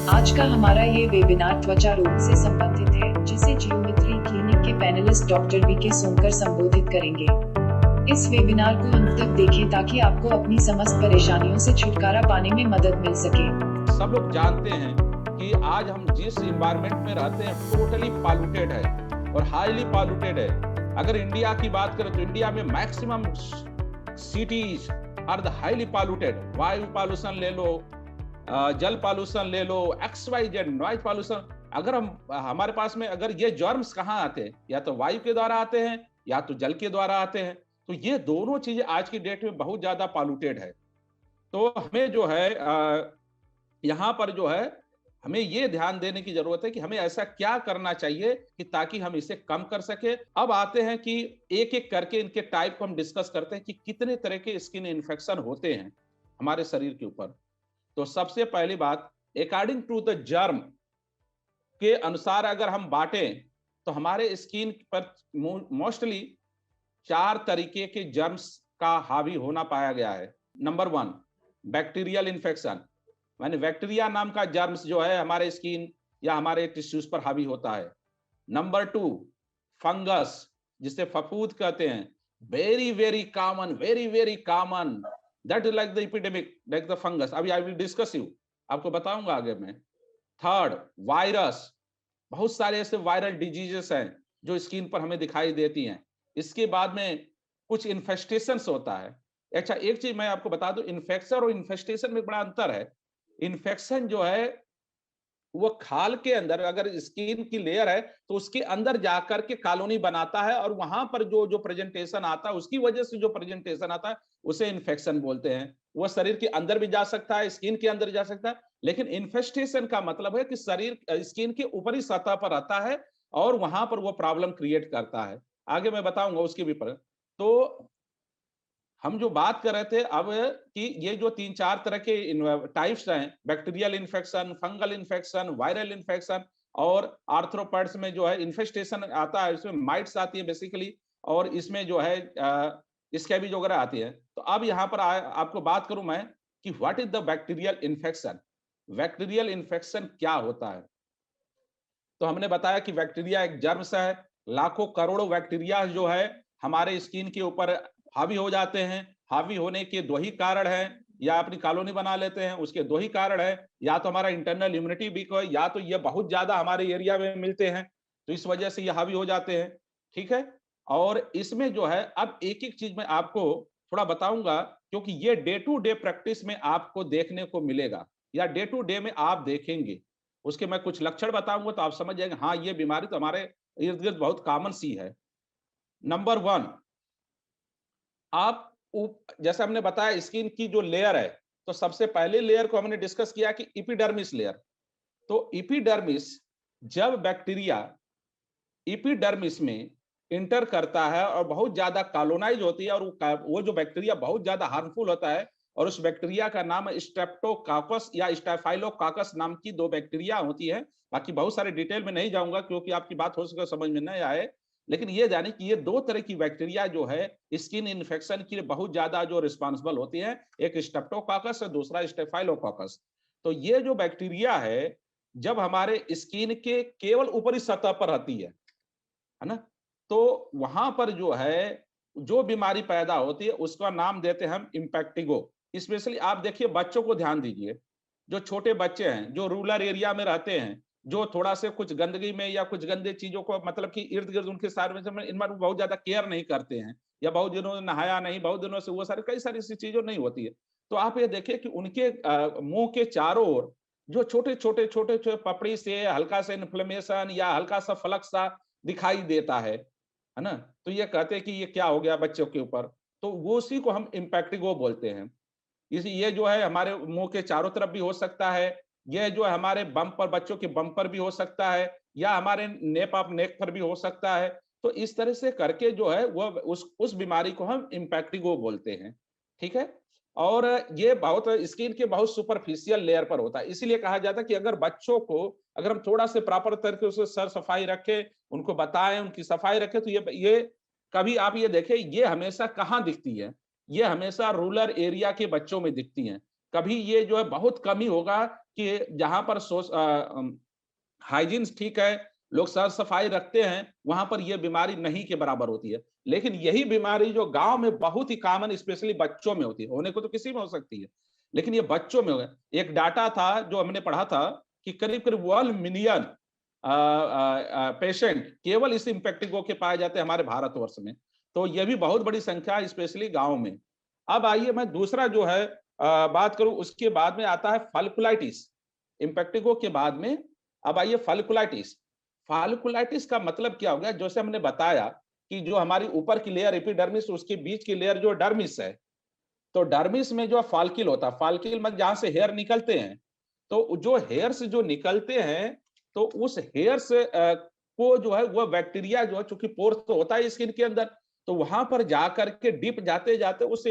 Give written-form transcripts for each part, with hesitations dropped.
आज का हमारा ये वेबिनार त्वचा रोग से संबंधित है, जिसे जियोमेट्री क्लिनिक के पैनलिस्ट डॉक्टर वीके सोनकर संबोधित करेंगे। इस वेबिनार को अंत तक देखें ताकि आपको अपनी समस्त परेशानियों से छुटकारा पाने में मदद मिल सके। सब लोग जानते हैं कि आज हम जिस इन्वायरमेंट में रहते हैं टोटली पॉल्यूटेड है और हाईली पॉल्यूटेड है। अगर इंडिया की बात करें तो इंडिया में maximum cities are the highly polluted. वायु पॉल्यूशन ले लो, जल पॉल्यूशन ले लो, XYZ नॉइज पॉल्यूशन। अगर हमारे पास में अगर ये जर्म्स कहाँ आते हैं, या तो वायु के द्वारा आते हैं या तो जल के द्वारा आते हैं। तो ये दोनों चीजें आज की डेट में बहुत ज्यादा पॉल्यूटेड है। तो हमें जो है यहाँ पर जो है हमें ये ध्यान देने की जरूरत है कि हमें ऐसा क्या करना चाहिए कि ताकि हम इसे कम कर सके। अब आते हैं कि एक एक करके इनके टाइप को हम डिस्कस करते हैं कि कितने तरह के स्किन इन्फेक्शन होते हैं हमारे शरीर के ऊपर। तो सबसे पहली बात, अकॉर्डिंग टू द जर्म के अनुसार अगर हम बांटें तो हमारे स्किन पर मोस्टली 4 तरीके के जर्म्स का हावी होना पाया गया है। नंबर 1, बैक्टीरियल इन्फेक्शन, यानी बैक्टीरिया नाम का जर्म्स जो है हमारे स्किन या हमारे टिश्यूज पर हावी होता है। नंबर 2, फंगस, जिसे फफूंद कहते हैं। Very very common, that is like the epidemic, like the fungus. अभी आई विल डिस्कस यू, आपको बताऊंगा आगे में। थर्ड, वायरस, बहुत सारे ऐसे वायरल डिजीजेस हैं जो स्किन पर हमें दिखाई देती हैं। इसके बाद में कुछ इन्फेस्टेशन होता है। अच्छा, एक चीज मैं आपको बता दूं, इन्फेक्शन और इन्फेस्टेशन में बड़ा अंतर है। इन्फेक्शन जो है वो खाल के अंदर, अगर स्किन की लेयर है तो उसके अंदर जाकर के कॉलोनी बनाता है और वहां पर जो जो प्रेजेंटेशन आता है, उसकी वजह से जो प्रेजेंटेशन आता है उसे इन्फेक्शन बोलते हैं। वो शरीर के अंदर भी जा सकता है, स्किन के अंदर जा सकता है। लेकिन इन्फेस्टेशन का मतलब है कि शरीर स्किन के ऊपरी सतह पर रहता है और वहां पर वो प्रॉब्लम क्रिएट करता है। आगे मैं बताऊंगा उसके भी पर। तो हम जो बात कर रहे थे अब कि ये जो 3-4 तरह के टाइप्स हैं, bacterial infection, fungal infection, viral infection और आर्थ्रोपॉड्स में जो है इन्फेस्टेशन आता है, इसमें माइट्स आती है बेसिकली, और इसमें जो है स्कैबीज वगैरह आती है। तो अब यहाँ पर आपको बात करूं मैं कि what is the bacterial infection. Bacterial infection क्या होता है? तो हमने बताया कि बैक्टीरिया एक जर्म्स है। लाखों करोड़ों बैक्टीरिया जो है हमारे स्किन के ऊपर हावी हो जाते हैं। हावी होने के 2 ही कारण हैं, या अपनी कॉलोनी बना लेते हैं, उसके 2 ही कारण है, या तो हमारा इंटरनल इम्यूनिटी वीक हो, या तो ये बहुत ज्यादा हमारे एरिया में मिलते हैं तो इस वजह से ये हावी हो जाते हैं। ठीक है। और इसमें जो है अब एक एक चीज मैं आपको थोड़ा बताऊंगा, क्योंकि ये डे टू डे प्रैक्टिस में आपको देखने को मिलेगा या डे टू डे में आप देखेंगे। उसके मैं कुछ लक्षण बताऊंगा तो आप समझ जाएंगे, हाँ ये बीमारी तो हमारे इर्द गिर्द बहुत कॉमन सी है। नंबर 1, आप जैसे हमने बताया स्किन की जो लेयर है, तो सबसे पहले लेयर को हमने डिस्कस किया कि एपिडर्मिस लेयर। तो एपिडर्मिस, जब बैक्टीरिया एपिडर्मिस में इंटर करता है और बहुत ज्यादा कॉलोनाइज होती है, और वो जो बैक्टीरिया बहुत ज्यादा हार्मफुल होता है, और उस बैक्टीरिया का नाम स्ट्रेप्टोकाकस या स्टाफाइलोकाकस नाम की 2 बैक्टीरिया होती है। बाकी बहुत सारे डिटेल में नहीं जाऊंगा क्योंकि आपकी बात हो सके समझ में नहीं आए, लेकिन ये जाने कि ये 2 तरह की बैक्टीरिया जो है स्किन इन्फेक्शन के लिए बहुत ज्यादा जो रिस्पॉन्सिबल होती है, एक स्ट्रेप्टोकाकस और दूसरा स्टेफाइलोकाकस। तो ये जो बैक्टीरिया है जब हमारे स्किन के केवल ऊपरी सतह पर रहती है ना, तो वहां पर जो है जो बीमारी पैदा होती है उसका नाम देते हैं हम इम्पैक्टिगो। स्पेशली आप देखिए, बच्चों को ध्यान दीजिए, जो छोटे बच्चे हैं जो रूरल एरिया में रहते हैं, जो थोड़ा से कुछ गंदगी में या कुछ गंदे चीजों को मतलब कि इर्द गिर्द उनके सारे में इन बहुत ज्यादा केयर नहीं करते हैं, या बहुत दिनों से नहाया नहीं, बहुत दिनों से वो सारे कई सारी ऐसी चीजें नहीं होती है। तो आप ये देखिए कि उनके मुंह के चारों ओर जो छोटे छोटे पपड़ी से हल्का सा इन्फ्लेमेशन या हल्का सा फलक सा दिखाई देता है ना, तो ये कहते हैं कि ये क्या हो गया बच्चों के ऊपर। तो वो उसी को हम इम्पैक्टिगो बोलते हैं। इसी ये जो है हमारे मुंह के चारों तरफ भी हो सकता है, ये जो है हमारे बम पर, बच्चों के बम पर भी हो सकता है, या हमारे नेप ऑफ नेक पर भी हो सकता है। तो इस तरह से करके जो है वो उस बीमारी को हम इम्पैक्टिगो बोलते हैं। ठीक है। और ये बहुत स्किन के बहुत सुपरफिशियल लेयर पर होता है, इसीलिए कहा जाता है कि अगर बच्चों को अगर हम थोड़ा से प्रॉपर तरीके से सर सफाई रखें, उनको बताएं, उनकी सफाई रखें, तो ये कभी आप ये देखें, ये हमेशा कहाँ दिखती है, ये हमेशा रूरल एरिया के बच्चों में दिखती हैं। कभी ये जो है बहुत कम ही होगा कि जहां पर हाइजीन ठीक है, लोग साफ सफाई रखते हैं, वहां पर ये बीमारी नहीं के बराबर होती है। लेकिन यही बीमारी जो गांव में बहुत ही कॉमन, स्पेशली बच्चों में होती है, होने को तो किसी में हो सकती है, लेकिन ये बच्चों में हो गया। एक डाटा था जो हमने पढ़ा था कि करीब करीब 1 मिलियन पेशेंट केवल इस इम्पेक्टिगो के पाए जाते हैं हमारे भारतवर्ष में। तो ये भी बहुत बड़ी संख्या है, स्पेशली गांव में। अब आइए मैं दूसरा जो है बात करूं, उसके बाद में आता है फॉलिकुलाइटिस। इम्पेक्टिगो के बाद में अब आइए फॉलिकुलाइटिस। फॉलिकुलाइटिस का मतलब क्या हो गया, जैसे हमने बताया कि जो हमारी ऊपर की लेयर एपिडर्मिस, उसके बीच की लेयर जो डर्मिस है, तो डर्मिस में जो फॉलिकल होता है, फॉलिकल मतलब जहां से हेयर निकलते हैं, तो जो हेयर्स जो निकलते हैं, तो उस हेयर्स को जो है वो बैक्टीरिया जो है, चूंकि पोर्स तो होता है स्किन के अंदर, तो वहां पर जाकर के डिप जाते जाते उस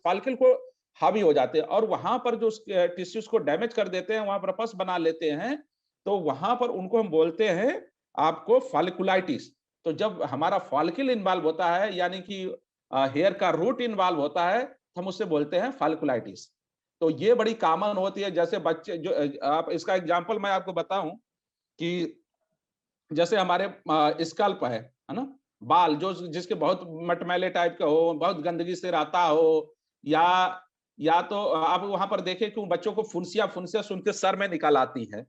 फॉलिकल को हावी हो जाते हैं और वहां पर जो टिश्यूज को डैमेज कर देते हैं, वहां पर पस बना लेते हैं। तो वहां पर उनको हम बोलते हैं आपको फॉलिकुलाइटिस। तो जब हमारा फॉलिकल इन्वॉल्व होता है, यानी कि हेयर का रूट इन्वॉल्व होता है, तो हम उससे बोलते हैं फॉलिकुलाइटिस। तो ये बड़ी कॉमन होती है। जैसे बच्चे जो आप इसका एग्जांपल मैं आपको बताऊं कि जैसे हमारे स्कल्प है ना, बाल जो जिसके बहुत मटमैले टाइप के हो, बहुत गंदगी से रहता हो, या तो आप वहां पर देखें कि बच्चों को फुंसिया फुंसिया सुन के सर में निकल आती है।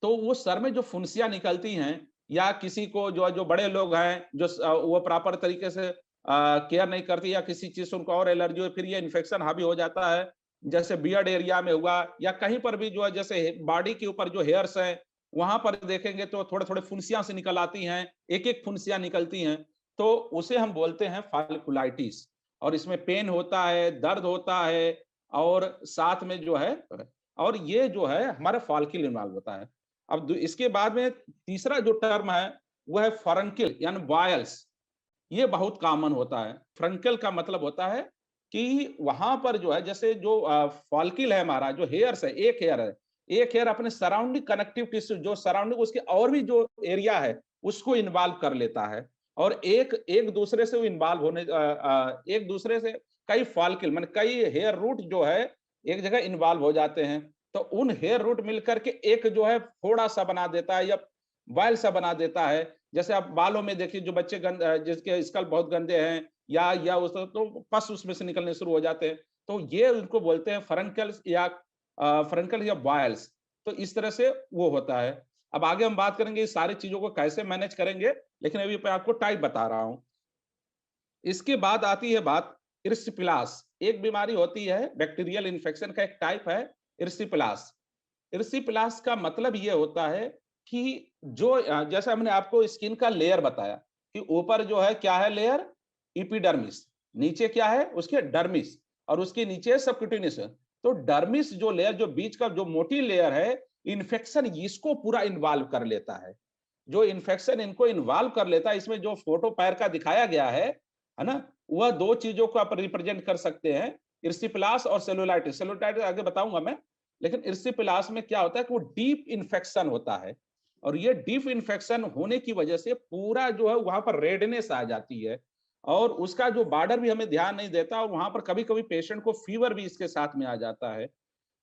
तो वो सर में जो फुंसियाँ निकलती हैं, या किसी को जो बड़े लोग हैं जो वो प्रॉपर तरीके से केयर नहीं करती, या किसी चीज से उनको और एलर्जी हो, फिर ये इन्फेक्शन हावी हो जाता है। जैसे बियर्ड एरिया में हुआ, या कहीं पर भी जो है, जैसे बॉडी के ऊपर जो हेयर्स हैं, वहां पर देखेंगे तो थोड़े थोड़े फुंसियां से निकल आती हैं, एक एक फुंसियां निकलती हैं। तो उसे हम बोलते हैं फॉलिकुलाइटिस। और इसमें पेन होता है, दर्द होता है, और साथ में जो है, और ये जो है हमारा फॉलिकल इन्वॉल्व होता है। अब इसके बाद में तीसरा जो टर्म है वो है फरंकिल यानी बॉयल्स। ये बहुत कॉमन होता है। फ्रंकल का मतलब होता है कि वहां पर जो है, जैसे जो फॉलिकल है हमारा, जो हेयर्स है, एक हेयर है, एक हेयर अपने सराउंडिंग कनेक्टिव टिश्यू, जो सराउंडिंग उसके और भी जो एरिया है उसको इन्वॉल्व कर लेता है। और एक एक दूसरे से इन्वॉल्व एक दूसरे से कई फॉलिकल मान कई हेयर रूट जो है एक जगह इन्वॉल्व हो जाते हैं। तो उन हेयर रूट मिलकर के एक जो है फोड़ा सा बना देता है, या बॉयल सा बना देता है। जैसे आप बालों में देखिए, जो बच्चे जिसके स्कल बहुत गंदे हैं, या उस तो पस उसमें से निकलने शुरू हो जाते हैं। तो ये उनको बोलते हैं फरंकल्स, या बॉयल्स। तो इस तरह से वो होता है। अब आगे हम बात करेंगे इस सारी चीजों को कैसे मैनेज करेंगे, लेकिन अभी मैं आपको टाइप बता रहा हूं। इसके बाद आती है बात इर्सिपिलास। एक बीमारी होती है, बैक्टीरियल इन्फेक्शन का एक टाइप है इर्सिपिलास। इर्सिपिलास का मतलब ये होता है कि जो जैसे हमने आपको स्किन का लेयर बताया कि ऊपर जो है क्या है लेयर, एपिडर्मिस, नीचे क्या है उसके डर्मिस, और उसके नीचे सबक्यूटेनियस है। तो डर्मिस जो लेयर, जो बीच का जो मोटी लेयर है, इन्फेक्शन इसको पूरा इन्वॉल्व कर लेता है। जो इन्फेक्शन इनको इन्वॉल्व कर लेता है, इसमें जो फोटो पैर का दिखाया गया है ना, वह दो चीजों को आप रिप्रेजेंट कर सकते हैं, इर्सिपिलास और सेलुलाइटिस। सेलुलाइटिस आगे बताऊंगा मैं। लेकिन इर्सिपिलास में क्या होता है कि वो डीप इन्फेक्शन होता है, और ये डीप इन्फेक्शन होने की वजह से पूरा जो है वहां पर रेडनेस आ जाती है, और उसका जो बॉर्डर भी हमें ध्यान नहीं देता, और वहां पर कभी कभी पेशेंट को फीवर भी इसके साथ में आ जाता है।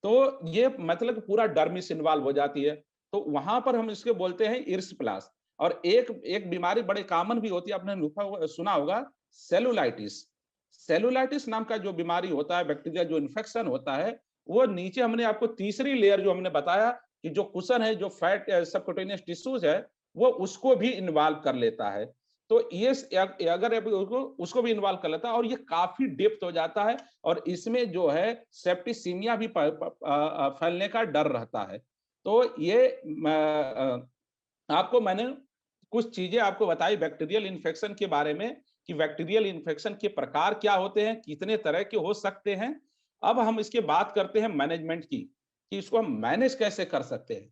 तो ये मतलब पूरा डर्मिस इन्वॉल्व हो जाती है। तो वहां पर हम इसके बोलते हैं इर्स प्लास। और एक एक बीमारी बड़े कॉमन भी होती है, आपने सुना होगा, सेलुलाइटिस। सेलुलाइटिस नाम का जो बीमारी होता है, बैक्टीरिया जो इन्फेक्शन होता है, वो नीचे हमने आपको तीसरी लेयर जो हमने बताया कि जो कुशन है, जो फैट सबक्यूटेनियस टिश्यूज है, वो उसको भी इन्वॉल्व कर लेता है। तो ये अगर उसको भी इन्वॉल्व कर लेता है, और ये काफी डेप्थ हो जाता है, और इसमें जो है सेप्टिसीमिया भी फैलने का डर रहता है। तो ये आपको मैंने कुछ चीजें आपको बताई बैक्टीरियल इन्फेक्शन के बारे में, कि बैक्टीरियल इन्फेक्शन के प्रकार क्या होते हैं, कितने तरह के हो सकते हैं। अब हम इसके बात करते हैं मैनेजमेंट की, कि इसको हम मैनेज कैसे कर सकते हैं।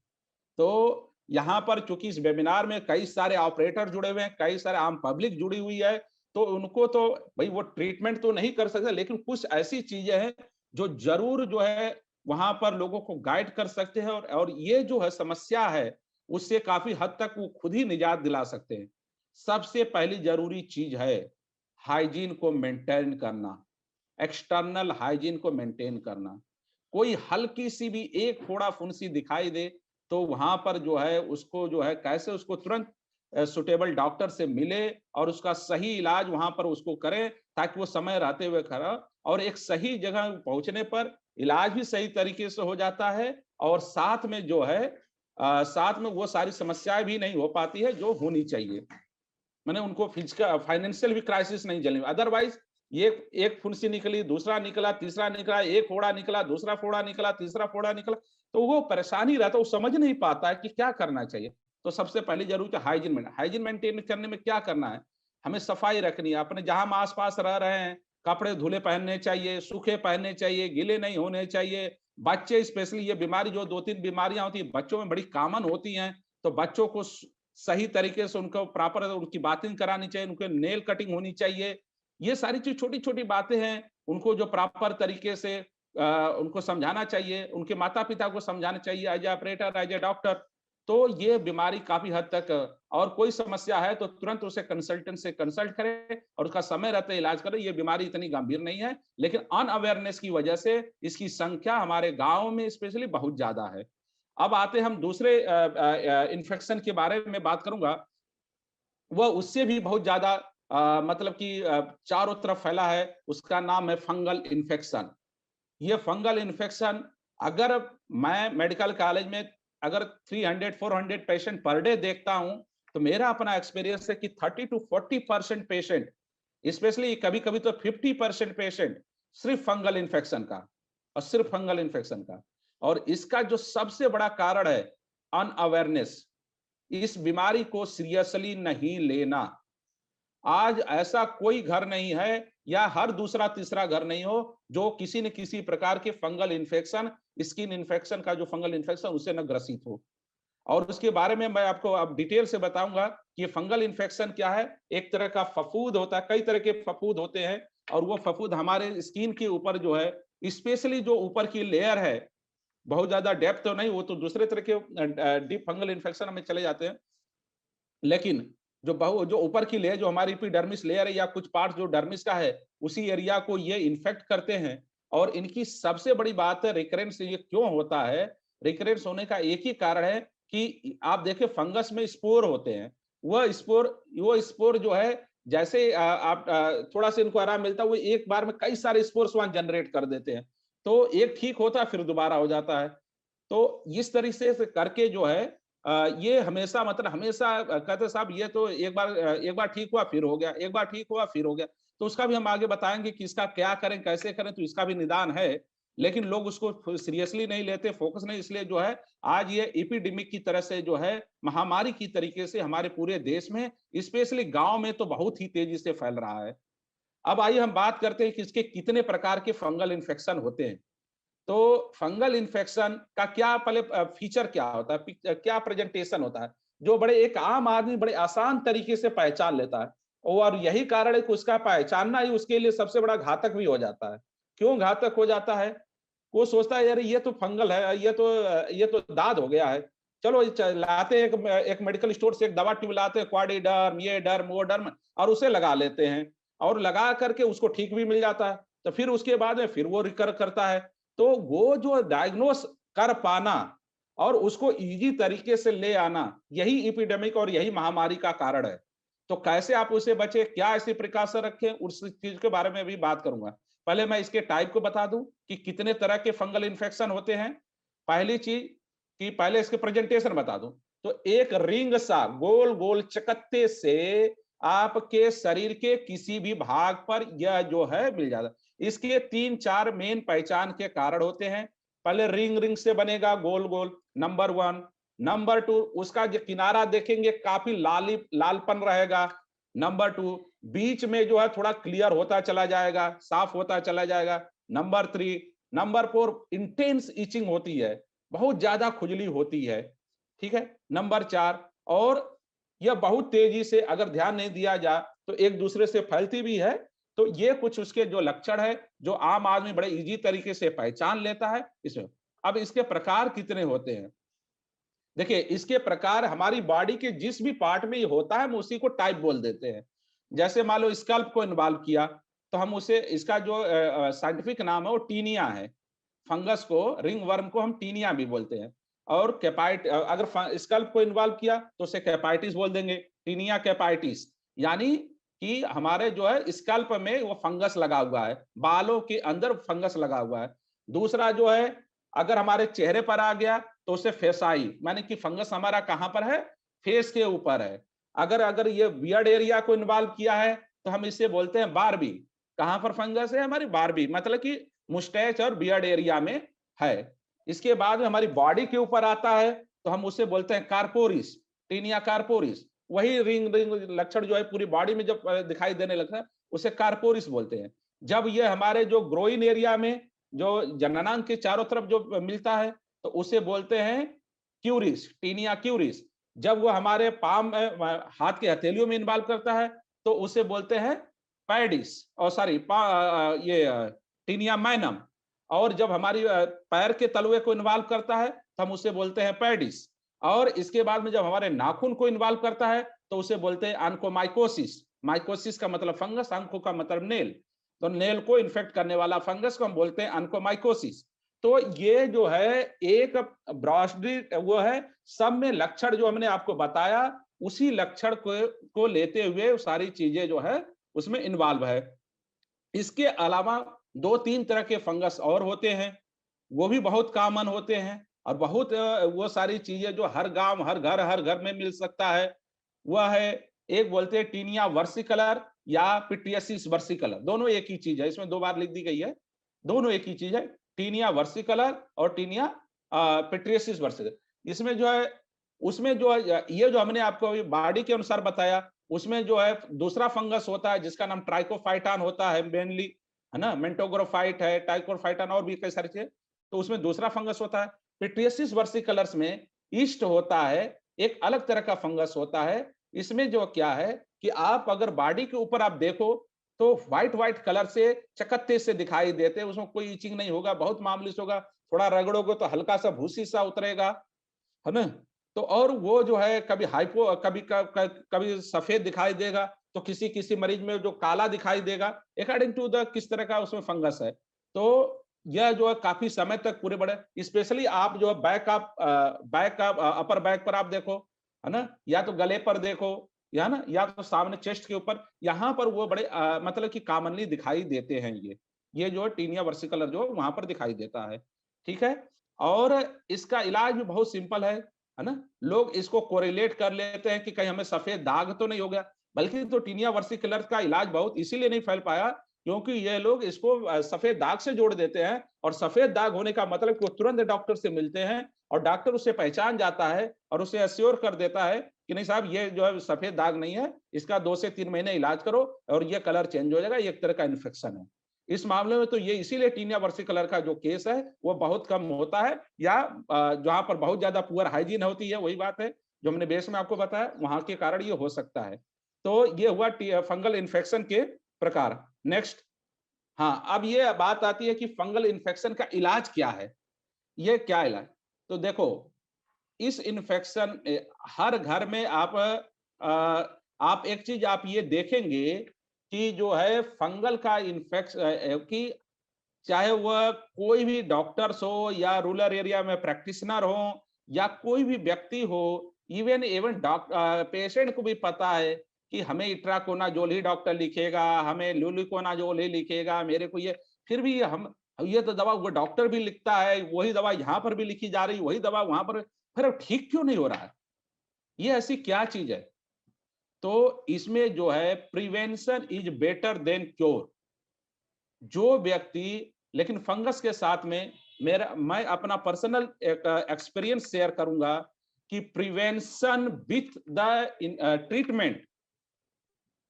तो यहाँ पर चूंकि इस वेबिनार में कई सारे ऑपरेटर जुड़े हुए हैं, कई सारे आम पब्लिक जुड़ी हुई है, तो उनको तो भाई वो ट्रीटमेंट तो नहीं कर सकते, लेकिन कुछ ऐसी चीजें हैं जो जरूर जो है वहां पर लोगों को गाइड कर सकते हैं, और ये जो है समस्या है उससे काफी हद तक वो खुद ही निजात दिला सकते हैं। सबसे पहली जरूरी चीज है हाइजीन को मेंटेन करना, एक्सटर्नल हाइजीन को मेंटेन करना। कोई हल्की सी भी एक फोड़ा फुंसी दिखाई दे तो वहां पर जो है उसको जो है कैसे उसको तुरंत सुटेबल डॉक्टर से मिले और उसका सही इलाज वहां पर उसको करें, ताकि वो समय रहते हुए खरा और एक सही जगह पहुंचने पर इलाज भी सही तरीके से हो जाता है और साथ में जो है साथ में वो सारी समस्याएं भी नहीं हो पाती है जो होनी चाहिए। मैंने उनको फिजिकल फाइनेंशियल भी क्राइसिस नहीं झेलनी, अदरवाइज ये एक फुंसी निकली, दूसरा निकला, तीसरा निकला, एक फोड़ा निकला, दूसरा फोड़ा निकला, तीसरा फोड़ा निकला, तो वो परेशानी रहता है, वो समझ नहीं पाता है कि क्या करना चाहिए। तो सबसे पहली जरूरत है हाइजीन मेंटेन करने में क्या करना है, हमें सफाई रखनी है, अपने जहां हम आस-पास रह रहे हैं, कपड़े धुले पहनने चाहिए, सूखे पहनने चाहिए, गीले नहीं होने चाहिए। बच्चे स्पेशली ये बीमारी जो 2-3 बीमारियां होती हैं, बच्चों में बड़ी कॉमन होती हैं, तो बच्चों को सही तरीके से उनको प्रॉपर उनकी बाथिंग करानी चाहिए, उनके नेल कटिंग होनी चाहिए। ये सारी चीज़ छोटी-छोटी बातें हैं, उनको जो प्रॉपर तरीके से उनको समझाना चाहिए, उनके माता-पिता को समझाना चाहिए as a operator, as a doctor. तो ये बीमारी काफ़ी हद तक और कोई समस्या है तो तुरंत उसे कंसल्टेंट से कंसल्ट करें और उसका समय रहते इलाज करें। ये बीमारी इतनी गंभीर नहीं है, लेकिन अनअवेयरनेस की वजह से इसकी संख्या हमारे गाँव में स्पेशली बहुत ज़्यादा है। अब आते हैं हम दूसरे इन्फेक्शन के बारे में बात करूँगा, वह उससे भी बहुत ज़्यादा मतलब कि चारों तरफ फैला है, उसका नाम है फंगल इन्फेक्शन। ये फंगल इन्फेक्शन अगर मैं मेडिकल कॉलेज में अगर 300-400 पेशेंट पर डे देखता हूँ, तो मेरा अपना एक्सपीरियंस है कि 30 टू 40% पेशेंट, स्पेशली कभी-कभी तो 50% पेशेंट सिर्फ फंगल इन्फेक्शन का और सिर्फ फंगल इन्फेक्शन का। और इसका जो सबसे बड़ा कारण है अनअवेयरनेस, इस बीमारी को सीरियसली नहीं लेना। आज ऐसा कोई घर नहीं है या हर दूसरा तीसरा घर नहीं हो जो किसी न किसी प्रकार के फंगल इन्फेक्शन, स्किन इन्फेक्शन का जो फंगल इन्फेक्शन उससे न ग्रसित हो। और उसके बारे में मैं आपको अब डिटेल से बताऊंगा कि ये फंगल इन्फेक्शन क्या है। एक तरह का फफूंद होता है, कई तरह के फफूंद होते हैं और वो फफूंद हमारे स्किन के ऊपर जो है, स्पेशली जो ऊपर की लेयर है, बहुत ज्यादा डेप्थ तो नहीं, वो तो दूसरे तरह के डीप फंगल इन्फेक्शन हमें चले जाते हैं। लेकिन जो ऊपर की लेयर जो हमारी एपिडर्मिस लेयर है या कुछ पार्ट जो डर्मिस का है, उसी एरिया को ये इन्फेक्ट करते हैं। और इनकी सबसे बड़ी बात है रिकरेंस, ये क्यों होता है? रिकरेंस होने का एक ही कारण है कि आप देखिए फंगस में स्पोर होते हैं। वो स्पोर जो है जैसे आप थोड़ा-सा इनको आराम मिलता है, वो एक बार में कई सारे स्पोर्स वहाँ जनरेट कर देते हैं। तो एक ठीक होता है, फिर दोबारा हो जाता है। तो इस तरीके से करके जो है ये हमेशा मतलब हमेशा कहते साहब ये तो एक बार ठीक हुआ फिर हो गया, एक बार ठीक हुआ फिर हो गया। तो उसका भी हम आगे बताएँगे कि इसका क्या करें, कैसे करें, तो इसका भी निदान है। लेकिन लोग उसको सीरियसली नहीं लेते, फोकस नहीं, इसलिए जो है आज ये एपिडेमिक की तरह से जो है महामारी की तरीके से हमारे पूरे देश में, स्पेशली गाँव में तो बहुत ही तेज़ी से फैल रहा है। अब आइए हम बात करते हैं कि इसके कितने प्रकार के फंगल इन्फेक्शन होते हैं। तो फंगल इन्फेक्शन का क्या पहले फीचर क्या होता है, क्या प्रेजेंटेशन होता है, जो बड़े एक आम आदमी बड़े आसान तरीके से पहचान लेता है। और यही कारण है कि उसका पहचानना ही उसके लिए सबसे बड़ा घातक भी हो जाता है। क्यों घातक हो जाता है? वो सोचता है यार ये तो फंगल है, ये तो दाद हो गया है। चलो लाते हैं एक मेडिकल स्टोर से एक दवा ट्यूब लाते हैं, क्वाडिडर्म, ये डर्म, वो डर्म, और उसे लगा लेते हैं और लगा करके उसको ठीक भी मिल जाता है। तो फिर उसके बाद में फिर वो रिकर करता है। तो वो जो डायग्नोस कर पाना और उसको ईज़ी तरीके से ले आना, यही एपिडेमिक और यही महामारी का कारण है। तो कैसे आप उससे बचें, क्या ऐसी प्रिकॉशन रखें, उस चीज़ के बारे में भी बात करूँगा। पहले मैं इसके टाइप को बता दूँ कि कितने तरह के फंगल इन्फेक्शन होते हैं। पहली चीज़ कि पहले इसके प्रेजेंटेशन बता दूँ, तो एक रिंग सा गोल-गोल चकत्ते से आपके शरीर के किसी भी भाग पर यह जो है मिल जाता है। इसके 3-4 मेन पहचान के कारण होते हैं। पहले रिंग रिंग से बनेगा गोल-गोल, नंबर 1। नंबर 2 उसका जो किनारा देखेंगे काफ़ी लालपन रहेगा। नंबर 2 बीच में जो है थोड़ा क्लियर होता चला जाएगा, साफ होता चला जाएगा। नंबर 3 नंबर 4 इंटेंस इचिंग होती है, बहुत ज़्यादा खुजली होती है, ठीक है? नंबर 4 और यह बहुत तेज़ी से अगर ध्यान नहीं दिया जाए तो एक-दूसरे से फैलती भी है। तो ये कुछ उसके जो लक्षण है, जो आम आदमी बड़े ईज़ी तरीके से पहचान लेता है इसमें। अब इसके प्रकार कितने होते हैं? देखिए, इसके प्रकार हमारी बॉडी के जिस भी पार्ट में ये होता है, हम उसी को टाइप बोल देते हैं। जैसे मान लो स्कैल्प को इन्वॉल्व किया, तो हम उसे इसका जो साइंटिफिक नाम है वो टीनिया है। फंगस को, रिंग वर्म को हम टीनिया भी बोलते हैं। और कैपाइट अगर स्कल्प को इन्वॉल्व किया तो उसे कैपाइटिस बोल देंगे, टीनिया कैपाइटिस। यानी कि हमारे जो है स्कल्प में वो फंगस लगा हुआ है, बालों के अंदर फंगस लगा हुआ है। दूसरा जो है, अगर हमारे चेहरे पर आ गया तो उसे फेसाई, माने कि फंगस हमारा कहाँ पर है, फेस के ऊपर है। अगर अगर ये बियर्ड एरिया को इन्वॉल्व किया है तो हम इसे बोलते हैं बारबी। कहाँ पर फंगस है, हमारी बारबी, मतलब कि मुस्टैच और बियर्ड एरिया में है। इसके बाद में हमारी बॉडी के ऊपर आता है तो हम उसे बोलते हैं कार्पोरिस, टीनिया कार्पोरिस। वही रिंग रिंग लक्षण जो है पूरी बॉडी में जब दिखाई देने लगता है उसे कार्पोरिस बोलते हैं। जब ये हमारे जो ग्रोइन एरिया में, जो जननांग के चारों तरफ जो मिलता है तो उसे बोलते हैं क्यूरिस, टीनिया क्यूरिस। जब वो हमारे पाम हाथ के हथेलियों में इन्वॉल्व करता है तो उसे बोलते हैं पैडिस, और सॉरी ये टीनिया मैनम। और जब हमारी पैर के तलवे को इन्वॉल्व करता है तो हम उसे बोलते हैं पैडिस। और इसके बाद में जब हमारे नाखून को इन्वॉल्व करता है तो उसे बोलते हैं आंकोमाइकोसिस। माइकोसिस का मतलब फंगस, आंखों का मतलब नेल। तो नेल को इन्फेक्ट करने वाला फंगस को हम बोलते हैं आंकोमाइकोसिस। तो ये जो है एक ब्रॉडली वो है, सब में लक्षण जो हमने आपको बताया उसी लक्षण को लेते हुए सारी चीजें जो है उसमें इन्वॉल्व है। इसके अलावा 2-3 तरह के फंगस और होते हैं, वो भी बहुत कॉमन होते हैं और बहुत वो सारी चीजें जो हर गांव, हर घर में मिल सकता है। वह है, एक बोलते हैं टीनिया वर्सिकलर या पिटियसिस वर्सिकलर, दोनों एक ही चीज है, इसमें 2 बार लिख दी गई है, दोनों एक ही चीज है, टीनिया वर्सिकलर और टीनिया पिटियसिस वर्सिकलर। इसमें जो है, उसमें जो है ये जो हमने आपको अभी बॉडी के अनुसार बताया, उसमें जो है दूसरा फंगस होता है जिसका नाम ट्राइकोफाइटान होता है मेनली, है ना, मेंटोग्रोफाइट है, टाइकोफाइटान और भी कई सारी चीजें। तो उसमें दूसरा फंगस होता है। पिटियसिस वर्सिकलर्स में ईस्ट होता है, एक अलग तरह का फंगस होता है। इसमें जो क्या है कि आप अगर बॉडी के ऊपर आप देखो तो व्हाइट व्हाइट कलर से चकत्ते से दिखाई देते हैं, उसमें कोई इचिंग नहीं होगा, बहुत मामूली से होगा, थोड़ा रगड़ोगे तो हल्का सा भूसी सा उतरेगा, है ना। तो और वो जो है कभी हाइपो, कभी सफेद दिखाई देगा, तो किसी किसी मरीज में जो काला दिखाई देगा, अकॉर्डिंग टू द किस तरह का उसमें फंगस है। तो यह जो है काफी समय तक पूरे बड़े, स्पेशली आप जो है बैक का अपर बैक पर आप देखो, है ना, या तो गले पर देखो, या ना, या तो सामने चेस्ट के ऊपर, यहाँ पर वो बड़े मतलब कि कॉमनली दिखाई देते हैं। ये जो है टीनिया वर्सिकलर जो वहां पर दिखाई देता है, ठीक है। और इसका इलाज भी बहुत सिंपल है ना। लोग इसको कोरिलेट कर लेते हैं कि कहीं हमें सफेद दाग तो नहीं हो गया, बल्कि तो टीनिया वर्सिकलर का इलाज बहुत इसीलिए नहीं फैल पाया क्योंकि ये लोग इसको सफेद दाग से जोड़ देते हैं, और सफेद दाग होने का मतलब कि वो तुरंत डॉक्टर से मिलते हैं और डॉक्टर उसे पहचान जाता है और उसे एश्योर कर देता है कि नहीं साहब, ये जो है सफेद दाग नहीं है, इसका 2 से 3 महीने इलाज करो और ये कलर चेंज हो जाएगा, ये एक तरह का इन्फेक्शन है। इस मामले में तो ये इसीलिए टीनिया वर्सिकलर का जो केस है वो बहुत कम होता है, या जहां पर बहुत ज्यादा पुअर हाइजीन होती है, वही बात है जो हमने बेस में आपको बताया, वहां के कारण ये हो सकता है। तो ये हुआ फंगल इन्फेक्शन के प्रकार। नेक्स्ट, हाँ, अब ये बात आती है कि फंगल इन्फेक्शन का इलाज क्या है, ये क्या इलाज। तो देखो, इस इन्फेक्शन हर घर में आप एक चीज आप ये देखेंगे कि जो है फंगल का इन्फेक्शन कि चाहे वह कोई भी डॉक्टर्स हो या रूरल एरिया में प्रैक्टिशनर हो या कोई भी व्यक्ति हो, इवन इवन पेशेंट को भी पता है कि हमें इट्राकोनाजोल ही डॉक्टर लिखेगा, हमें लुलिकोनाजोल ही लिखेगा, मेरे को ये, फिर भी हम ये तो दवा वो डॉक्टर भी लिखता है, वही दवा यहाँ पर भी लिखी जा रही, वही दवा वहां पर, फिर अब ठीक क्यों नहीं हो रहा है, ये ऐसी क्या चीज है। तो इसमें जो है prevention is better than cure. जो व्यक्ति, लेकिन फंगस के साथ में मैं अपना पर्सनल एक्सपीरियंस शेयर करूंगा कि prevention with the treatment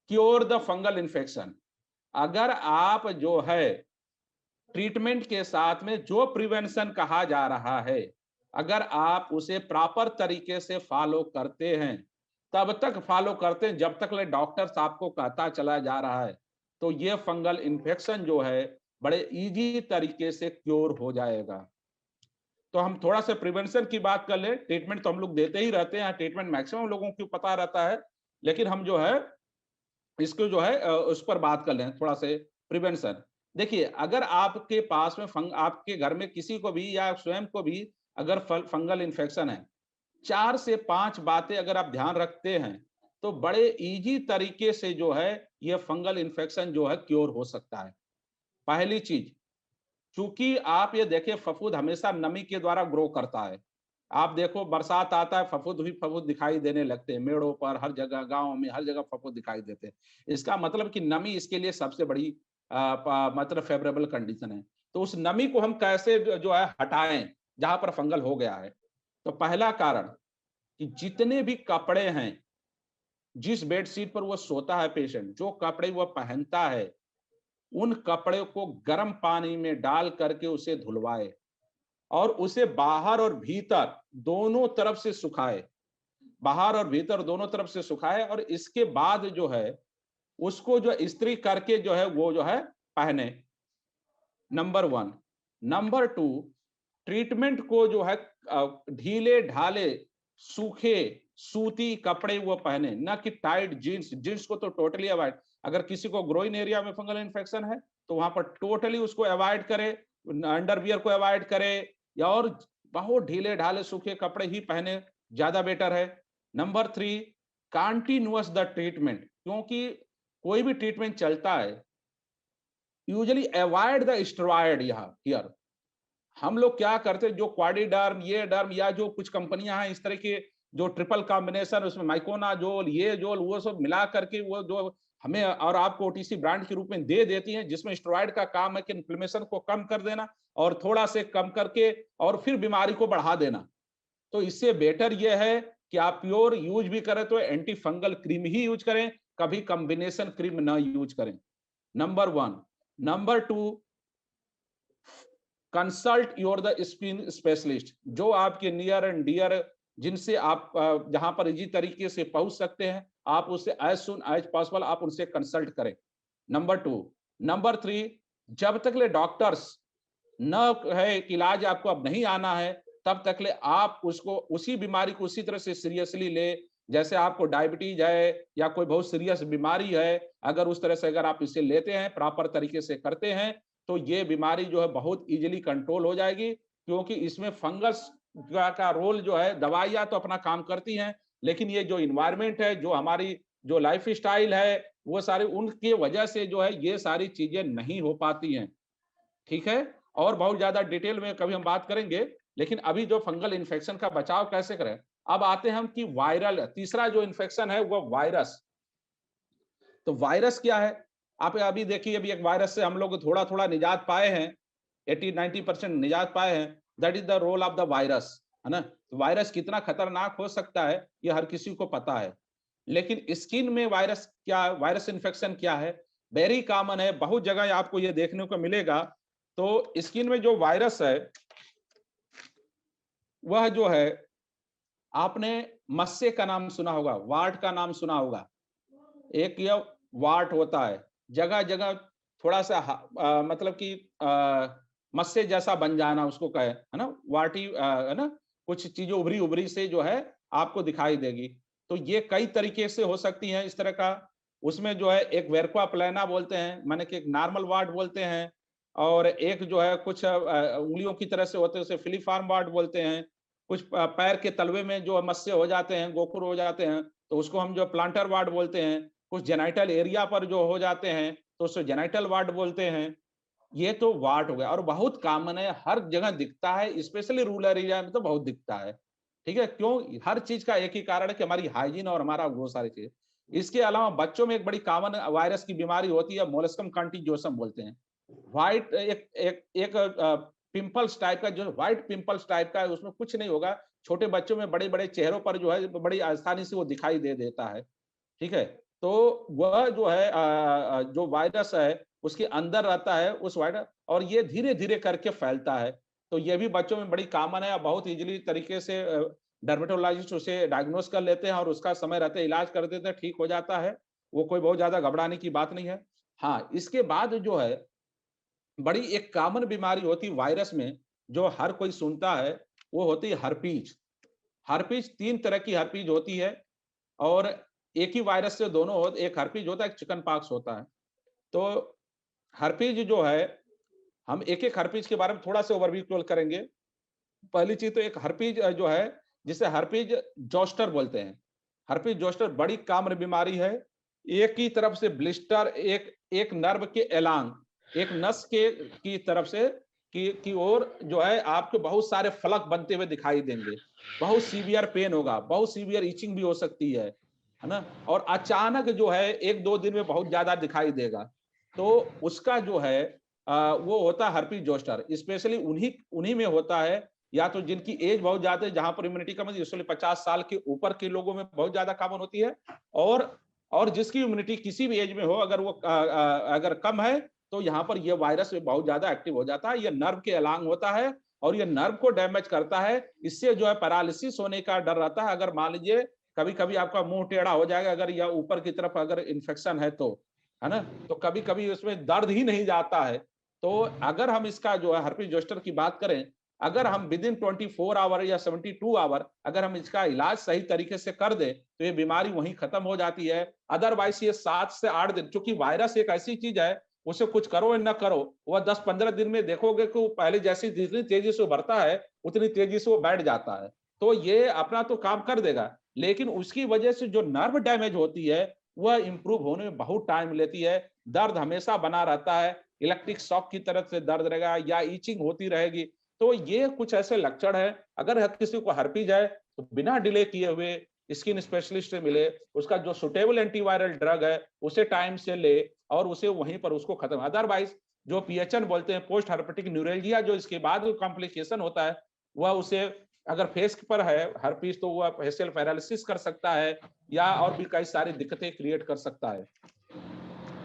cure the fungal infection. अगर आप जो है ट्रीटमेंट के साथ में जो प्रिवेंशन कहा जा रहा है, अगर आप उसे प्रॉपर तरीके से फॉलो करते हैं, तब तक फॉलो करते हैं जब तक ले डॉक्टर आपको कहता चला जा रहा है, तो ये फंगल इन्फेक्शन जो है बड़े इजी तरीके से क्योर हो जाएगा। तो हम थोड़ा सा प्रिवेंशन की बात कर ले, ट्रीटमेंट तो हम लोग देते ही रहते हैं, ट्रीटमेंट मैक्सिमम लोगों को पता रहता है, लेकिन हम जो है इसको जो है उस पर बात कर लें थोड़ा से प्रिवेंशन। देखिए, अगर आपके पास में आपके घर में किसी को भी या स्वयं को भी अगर फंगल इन्फेक्शन है, 4 से 5 बातें अगर आप ध्यान रखते हैं, तो बड़े ईज़ी तरीके से जो है, ये फंगल इन्फेक्शन जो है क्योर हो सकता है। पहली चीज़, चूँकि आप ये देखिए फफूंद हमेशा नमी के द्वारा ग्रो करता है। आप देखो बरसात आता है, फफूंद ही फफूंद दिखाई देने लगते हैं, मेड़ों पर, हर जगह, गाँव में, हर जगह फफूंद दिखाई देते हैं। इसका मतलब कि नमी इसके लिए सबसे बड़ी मतलब फ़ेवरेबल कंडीशन है। तो उस नमी को हम कैसे जो है हटाएँ, जहाँ पर फंगल हो गया है? तो पहला कारण कि जितने भी कपड़े हैं, जिस बेडशीट पर वो सोता है पेशेंट, जो कपड़े वो पहनता है, उन कपड़े को गर्म पानी में डाल करके उसे धुलवाए और उसे बाहर और भीतर दोनों तरफ से सुखाए। बाहर और भीतर दोनों तरफ से सुखाए और इसके बाद जो है, उसको जो इस्त्री करके जो है, वो जो है पहने। नंबर 1। नंबर 2, ट्रीटमेंट को जो है ढीले-ढाले, सूखे, सूती कपड़े वो पहने, ना कि टाइट जीन्स। जीन्स को तो टोटली अवॉइड। अगर किसी को ग्रोइन एरिया में फंगल इन्फेक्शन है, तो वहाँ पर टोटली उसको अवॉइड करे, अंडरवियर को अवॉइड करे या और बहुत ढीले-ढाले सूखे कपड़े ही पहने, ज़्यादा बेटर है। नंबर 3, कंटीन्यूअस द ट्रीटमेंट, क्योंकि कोई भी ट्रीटमेंट चलता है, यूजुअली अवॉइड द स्टेरॉयड यहाँ हियर। हम लोग क्या करते हैं, जो क्वाडिडर्म, ये डर्म या जो कुछ कंपनियां हैं इस तरह के, जो ट्रिपल कॉम्बिनेशन उसमें माइकोनाजोल, ये जोल, वो सब मिला करके वो जो हमें और आपको ओटीसी ब्रांड के रूप में दे देती हैं, जिसमें स्टेरॉइड का काम है कि इन्फ्लेमेशन को कम कर देना और थोड़ा से कम करके और फिर बीमारी को बढ़ा देना। तो इससे बेटर ये है कि आप प्योर यूज भी करें तो एंटी फंगल क्रीम ही यूज करें, कभी कॉम्बिनेशन क्रीम ना यूज करें। Number 1। Number 2, consult your the skin specialist, जो आपके नियर एंड डियर, जिनसे आप जहां पर इजी तरीके से पहुंच सकते हैं, आप उससे एज सुन एज पॉसिबल आप उनसे कंसल्ट करें। नंबर 2। नंबर 3, जब तक ले डॉक्टर्स न है कि इलाज आपको अब नहीं आना है, तब तक ले आप उसको, उसी बीमारी को उसी तरह से सीरियसली ले, जैसे आपको डायबिटीज है या कोई बहुत सीरियस बीमारी है, अगर उस तरह से अगर आप इसे लेते हैं, प्रॉपर तरीके से करते हैं, तो ये बीमारी जो है बहुत इजीली कंट्रोल हो जाएगी, क्योंकि इसमें फंगस का रोल जो है, दवाइयाँ तो अपना काम करती हैं, लेकिन ये जो एनवायरनमेंट है, जो हमारी जो लाइफ़स्टाइल है, वो सारे उनकी वजह से जो है ये सारी चीज़ें नहीं हो पाती हैं। ठीक है? और बहुत ज़्यादा डिटेल में कभी हम बात करेंगे, लेकिन अभी जो फंगल इन्फेक्शन का बचाव कैसे करें? अब आते हैं हम कि वायरल, तीसरा जो इन्फेक्शन है वो वायरस। तो वायरस क्या है? आप अभी देखिए, अभी एक वायरस से हम लोग थोड़ा-थोड़ा निजात पाए हैं, 80-90% निजात पाए हैं, that is the role of the virus, है ना? तो वायरस कितना खतरनाक हो सकता है, ये हर किसी को पता है। लेकिन स्किन में वायरस इन्फेक्शन क्या है? वेरी कॉमन है, बहुत जगह आपको ये देखने को मिलेगा। तो स्किन में जो वायरस है, वह जो है, आपने मस्से का नाम सुना होगा, वार्ट का नाम सुना होगा। एक ये वार्ट होता है, जगह-जगह थोड़ा-सा मतलब कि मस्से जैसा बन जाना उसको कहें, है ना? वार्टी है ना? कुछ चीज़ें उभरी-उभरी से जो है आपको दिखाई देगी। तो ये कई तरीके से हो सकती हैं इस तरह का। उसमें जो है एक वेरक्वा प्लैना बोलते हैं, माने कि एक नॉर्मल वार्ट बोलते हैं, और एक जो है कुछ उँगलियों की तरह से होते हैं, उसे फिलीफॉर्म वार्ट बोलते हैं। कुछ पैर के तलवे में जो मस्से हो जाते हैं, गोखुर हो जाते हैं, तो उसको हम जो प्लांटर वार्ट बोलते हैं। कुछ जेनाइटल एरिया पर जो हो जाते हैं, तो उसे जेनाइटल वार्ड बोलते हैं। ये तो वार्ड हो गया और बहुत कॉमन है, हर जगह दिखता है, स्पेशली रूरल एरिया में तो बहुत दिखता है। ठीक है? क्यों? हर चीज़ का एक ही कारण है कि हमारी हाइजीन और हमारा वो सारी चीज़ें। इसके अलावा बच्चों में एक बड़ी कॉमन वायरस की बीमारी होती है, मोलस्कम कंटीजियोसम बोलते हैं। व्हाइट एक एक एक पिंपल्स टाइप का, जो व्हाइट पिंपल्स टाइप का है, उसमें कुछ नहीं होगा। छोटे बच्चों में बड़े-बड़े चेहरों पर जो है, बड़ी आसानी से वो दिखाई दे देता है। ठीक है? तो वह जो है जो वायरस है, उसके अंदर रहता है उस वायरस, और ये धीरे-धीरे करके फैलता है। तो ये भी बच्चों में बड़ी कॉमन है और बहुत ईज़िली तरीके से डर्मेटोलॉजिस्ट उसे डायग्नोज़ कर लेते हैं और उसका समय रहते इलाज कर देते हैं, ठीक हो जाता है। वो कोई बहुत ज़्यादा घबराने की बात नहीं है। हाँ, इसके बाद जो है, बड़ी एक कॉमन बीमारी होती है वायरस में, जो हर कोई सुनता है, वो होती है हर्पीज़। हर्पीज़ 3 तरह की हर्पीज़ होती है, और एक ही वायरस से दोनों एक हर्पीज़ होता है, एक चिकन पॉक्स होता है। तो हर्पीज जो है, हम एक एक हर्पीज के बारे में थोड़ा सा ओवरव्यू करेंगे। पहली चीज तो एक हर्पीज जो है, जिसे हर्पीज जोस्टर बोलते हैं। हर्पीज जोस्टर बड़ी काम्य बीमारी है। एक ही तरफ से ब्लिस्टर, एक नर्व के एलांग, एक नस के की तरफ से की ओर जो है आपको बहुत सारे फलक बनते हुए दिखाई देंगे। बहुत सीवियर पेन होगा, बहुत सीवियर इचिंग भी हो सकती है ना। और अचानक जो है 1-2 दिन में बहुत ज्यादा दिखाई देगा। तो उसका जो है वो होता है हर्पीज जोस्टर। स्पेशली उन्हीं में होता है, या तो जिनकी एज बहुत ज्यादा है, जहां पर इम्यूनिटी कम है, यूजुअली 50 साल के ऊपर के लोगों में बहुत ज्यादा कॉमन होती है। और जिसकी इम्यूनिटी किसी भी एज में हो, अगर वो अगर कम है, तो यहाँ पर ये वायरस बहुत ज्यादा एक्टिव हो जाता है। ये नर्व के अलांग होता है और ये नर्व को डैमेज करता है। इससे जो है पैरालिसिस होने का डर रहता है। अगर मान लीजिए कभी कभी आपका मुंह टेढ़ा हो जाएगा, अगर या ऊपर की तरफ अगर इन्फेक्शन है तो, है ना, तो कभी कभी उसमें दर्द ही नहीं जाता है। तो अगर हम इसका जो है हर्पीज जोस्टर की बात करें, अगर हम विद इन 24 आवर या 72 आवर अगर हम इसका इलाज सही तरीके से कर दे, तो ये बीमारी वहीं खत्म हो जाती है। अदरवाइज ये 7 से 8 दिन, क्योंकि वायरस एक ऐसी चीज है, उसे कुछ करो या न करो, वह 10-15 दिन में देखोगे कि पहले जैसी जितनी तेजी से बढ़ता है, उतनी तेजी से वो बैठ जाता है। तो ये अपना तो काम कर देगा, लेकिन उसकी वजह से जो नर्व डैमेज होती है, वह इंप्रूव होने में बहुत टाइम लेती है। दर्द हमेशा बना रहता है, इलेक्ट्रिक शॉक की तरफ से दर्द रहेगा या ईचिंग होती रहेगी। तो ये कुछ ऐसे लक्षण है। अगर किसी को हर्पीज है, तो बिना डिले किए हुए स्किन स्पेशलिस्ट से मिले, उसका जो सुटेबल एंटीवायरल ड्रग है उसे टाइम से ले और उसे वहीं पर उसको खत्म। अदरवाइज जो पीएचएन बोलते हैं, पोस्ट हर्पेटिक न्यूरेल्जिया, जो इसके बाद कॉम्प्लिकेशन होता है, वह उसे अगर फेस पर है हर्पीज, तो वह फेशियल पैरालिसिस कर सकता है या और भी कई सारी दिक्कतें क्रिएट कर सकता है।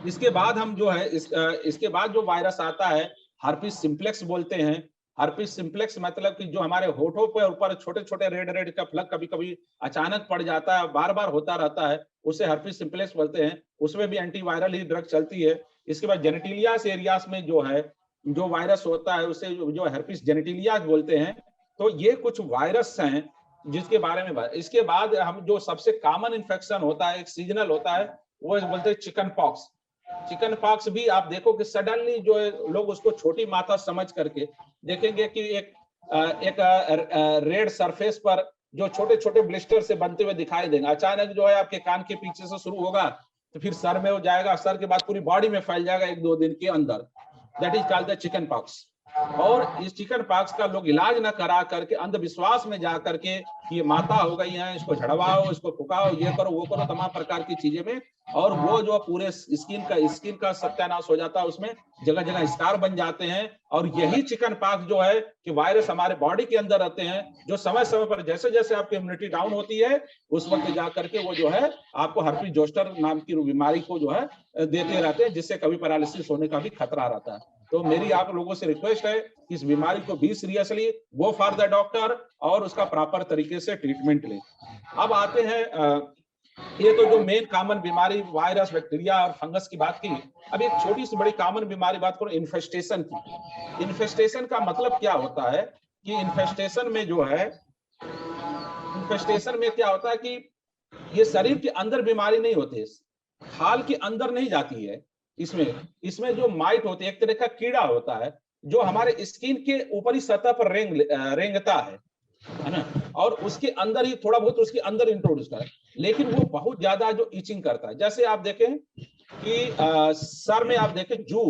इसके बाद हम जो है इसके बाद जो वायरस आता है, हर्पीज सिंप्लेक्स बोलते हैं। हर्पीज सिंप्लेक्स मतलब कि जो हमारे होठों पर ऊपर छोटे छोटे रेड रेड का फ्लक कभी कभी अचानक पड़ जाता है, बार बार होता रहता है, उसे हर्पीज सिंप्लेक्स बोलते हैं। उसमें भी एंटीवायरल ही ड्रग चलती है। इसके बाद जेनेटिलियास एरियास में जो है जो वायरस होता है, उसे जो हर्पीज जेनेटिलियास बोलते हैं। तो ये कुछ वायरस हैं जिसके बारे में इसके बाद हम जो सबसे कॉमन इन्फेक्शन होता है, एक सीजनल होता है, वो बोलते हैं चिकन पॉक्स। चिकन पॉक्स भी आप देखो कि सडनली जो है लोग उसको छोटी माता समझ करके देखेंगे कि एक रेड सरफेस पर जो छोटे छोटे ब्लिस्टर से बनते हुए दिखाई देंगे। अचानक जो है आपके कान के पीछे से शुरू होगा, तो फिर सर में हो जाएगा, सर के बाद पूरी बॉडी में फैल जाएगा 1-2 दिन के अंदर। That is called the chicken pox. और इस चिकन पॉक्स का लोग इलाज न करा करके अंधविश्वास में जा करके ये माता हो गई है, इसको झड़वाओ, इसको फुकाओ, ये करो वो करो, तमाम प्रकार की चीजें में, और वो जो पूरे स्किन का सत्यानाश हो जाता है, उसमें जगह जगह स्कार बन जाते हैं। और यही चिकन पॉक्स जो है कि वायरस हमारे बॉडी के अंदर रहते हैं, जो समय समय पर जैसे जैसे आपकी इम्यूनिटी डाउन होती है, उस वक्त जा करके वो जो है आपको हर्पीज जोस्टर नाम की बीमारी को जो है देते रहते हैं, जिससे कभी पैरालिसिस होने का भी खतरा रहता है। तो मेरी आप लोगों से रिक्वेस्ट है कि इस बीमारी को B seriously, go for the doctor और उसका प्रॉपर तरीके से ट्रीटमेंट लें। अब आते हैं ये तो जो मेन कॉमन बीमारी वायरस, बैक्टीरिया और फंगस की बात की। अब एक छोटी सी बड़ी कॉमन बीमारी बात करो, इन्फेस्टेशन की। इन्फेस्टेशन का मतलब क्या होता है कि इन्फेस्टेशन में जो है, इन्फेस्टेशन में क्या होता है कि ये शरीर के अंदर बीमारी नहीं होती, खाल के अंदर नहीं जाती है। इसमें जो माइट होती है, एक तरह का कीड़ा होता है जो हमारे स्किन के ऊपरी सतह पर रेंगता है ना, और उसके अंदर ही थोड़ा बहुत उसके अंदर इंट्रोड्यूस करा, लेकिन वो बहुत ज्यादा जो इचिंग करता है। जैसे आप देखें कि सर में आप देखें जू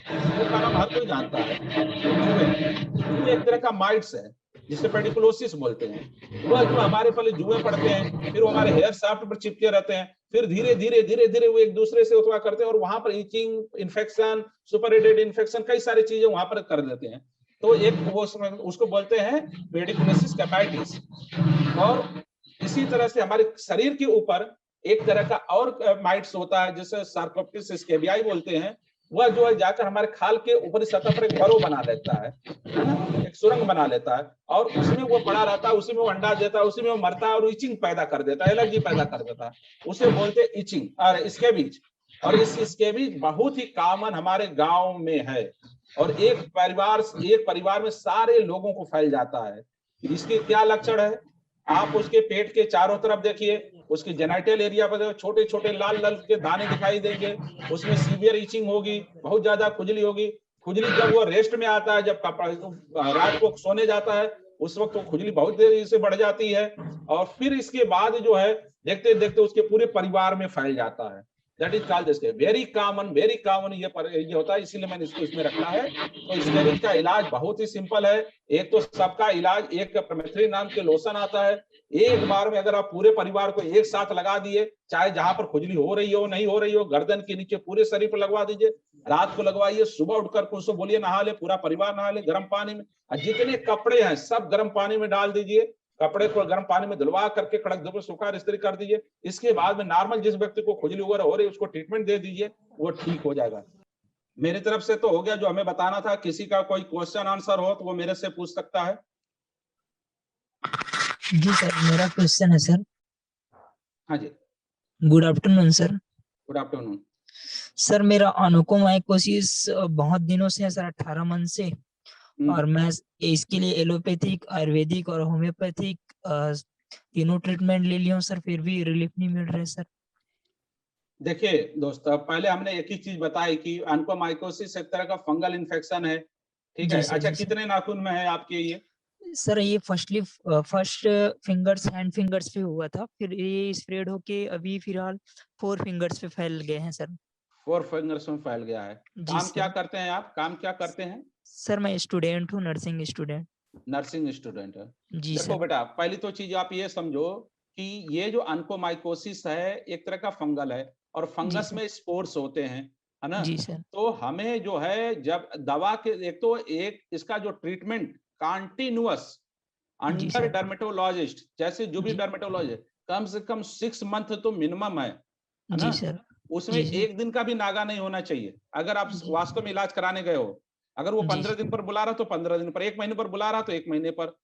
का नाम हर कोई जानता है। जूए एक तरह का माइट्स है जिसे पेडिकुलोसिस बोलते हैं। वह जो हमारे पहले जुए पड़ते हैं, फिर वो हमारे हेयर शाफ्ट पर चिपके रहते हैं, फिर धीरे धीरे वो एक दूसरे से उतवा करते हैं और वहां पर इचिंग, इन्फेक्शन, सुपरएडेड इन्फेक्शन, कई सारी चीजें वहां पर कर देते हैं। तो एक वो उसको बोलते हैं पेडिकुलोसिस कैपाइटिस। और इसी तरह से हमारे शरीर के ऊपर एक तरह का और माइट्स होता है जिसे सार्कोप्टिस स्केबियाई बोलते हैं। वह जो है जाकर हमारे खाल के ऊपरी सतह पर एक बरो बना लेता है ना, एक सुरंग बना लेता है, और उसमें वो पड़ा रहता है, उसी में वो अंडा देता है, उसी में वो मरता है और इचिंग पैदा कर देता है, एलर्जी पैदा कर देता है। उसे बोलते हैं इचिंग और स्केबीज। और इस स्केबीज बहुत ही कॉमन हमारे गांव में है और एक परिवार में सारे लोगों को फैल जाता है। इसके क्या लक्षण है? आप उसके पेट के चारों तरफ देखिए, उसकी जेनाइटल एरिया पर छोटे छोटे लाल लाल के दाने दिखाई देंगे, उसमें सीवियर ईचिंग होगी, बहुत ज्यादा खुजली होगी। खुजली जब वो रेस्ट में आता है, जब रात को सोने जाता है, उस वक्त वो खुजली बहुत देरी से बढ़ जाती है, और फिर इसके बाद जो है देखते देखते उसके पूरे परिवार में फैल जाता है। That is called this, very common ये होता है, इसीलिए मैंने इसको इसमें रखा है। तो स्कैबिस का इलाज बहुत ही सिंपल है। एक तो सबका इलाज, एक प्रमेथ्रिन नाम के लोशन आता है, एक बार में अगर आप पूरे परिवार को एक साथ लगा दिए, चाहे जहां पर खुजली हो रही हो नहीं हो रही हो, गर्दन के नीचे पूरे शरीर पर लगवा दीजिए, रात को लगवाइए, सुबह उठकर उसको बोलिए नहा ले, पूरा परिवार नहा ले गर्म पानी में, और जितने कपड़े हैं सब गर्म पानी में डाल दीजिए, कपड़े को गर्म पानी में धुलवा करके कड़क धूप में सुखा इस्त्री कर दीजिए। इसके बाद में नॉर्मल जिस व्यक्ति को खुजली वगैरह हो रही है उसको ट्रीटमेंट दे दीजिए, वो ठीक हो जाएगा। मेरी तरफ से तो हो गया जो हमें बताना था। किसी का कोई क्वेश्चन आंसर हो तो वो मेरे से पूछ सकता है। जी सर, मेरा क्वेश्चन है सर। हाँ जी, good afternoon sir. Good afternoon. Sir मेरा ऑनकोमाइकोसिस बहुत दिनों से है सर, 18 मंथ से, और मैं इसके लिए एलोपैथिक, आयुर्वेदिक और होम्योपैथिक तीनों ट्रीटमेंट ले लिया हूं सर, फिर भी रिलीफ नहीं मिल रहा है सर। देखिए दोस्तों, पहले हमने एक ही चीज बताई कि ऑनकोमाइकोसिस एक तरह का फंगल इन्फेक्शन है, ठीक है। अच्छा, कितने नाखून में है आपके ये? सर ये फर्स्ट फिंगर्स, हैंड फिंगर्स पे हुआ था, फिर ये स्प्रेड होके अभी फिलहाल 4 फिंगर्स पे फैल गए हैं सर। 4 फिंगर्स में फैल गया है। काम क्या करते हैं आप? काम क्या करते हैं? सर मैं स्टूडेंट हूँ, नर्सिंग स्टूडेंट। नर्सिंग स्टूडेंट है। जी देखो सर। बेटा, पहली तो चीज आप ये समझो कि ये जो ऑनकोमाइकोसिस है एक तरह का फंगल है, और फंगस में स्पोर्स होते हैं, है ना। जी सर। तो हमें जो है जब दवा के, एक तो एक इसका जो ट्रीटमेंट कंटिन्यूअस अंडर डर्मेटोलॉजिस्ट, जैसे जो भी डर्मेटोलॉजिस्ट, कम से कम 6 मंथ तो मिनिमम है ना। जी सर। उसमें एक दिन का भी नागा नहीं होना चाहिए। अगर आप वास्तव में इलाज कराने गए हो, अगर वो 15 दिन पर बुला रहा तो 15 दिन पर, 1 महीने पर बुला रहा तो 1 महीने पर,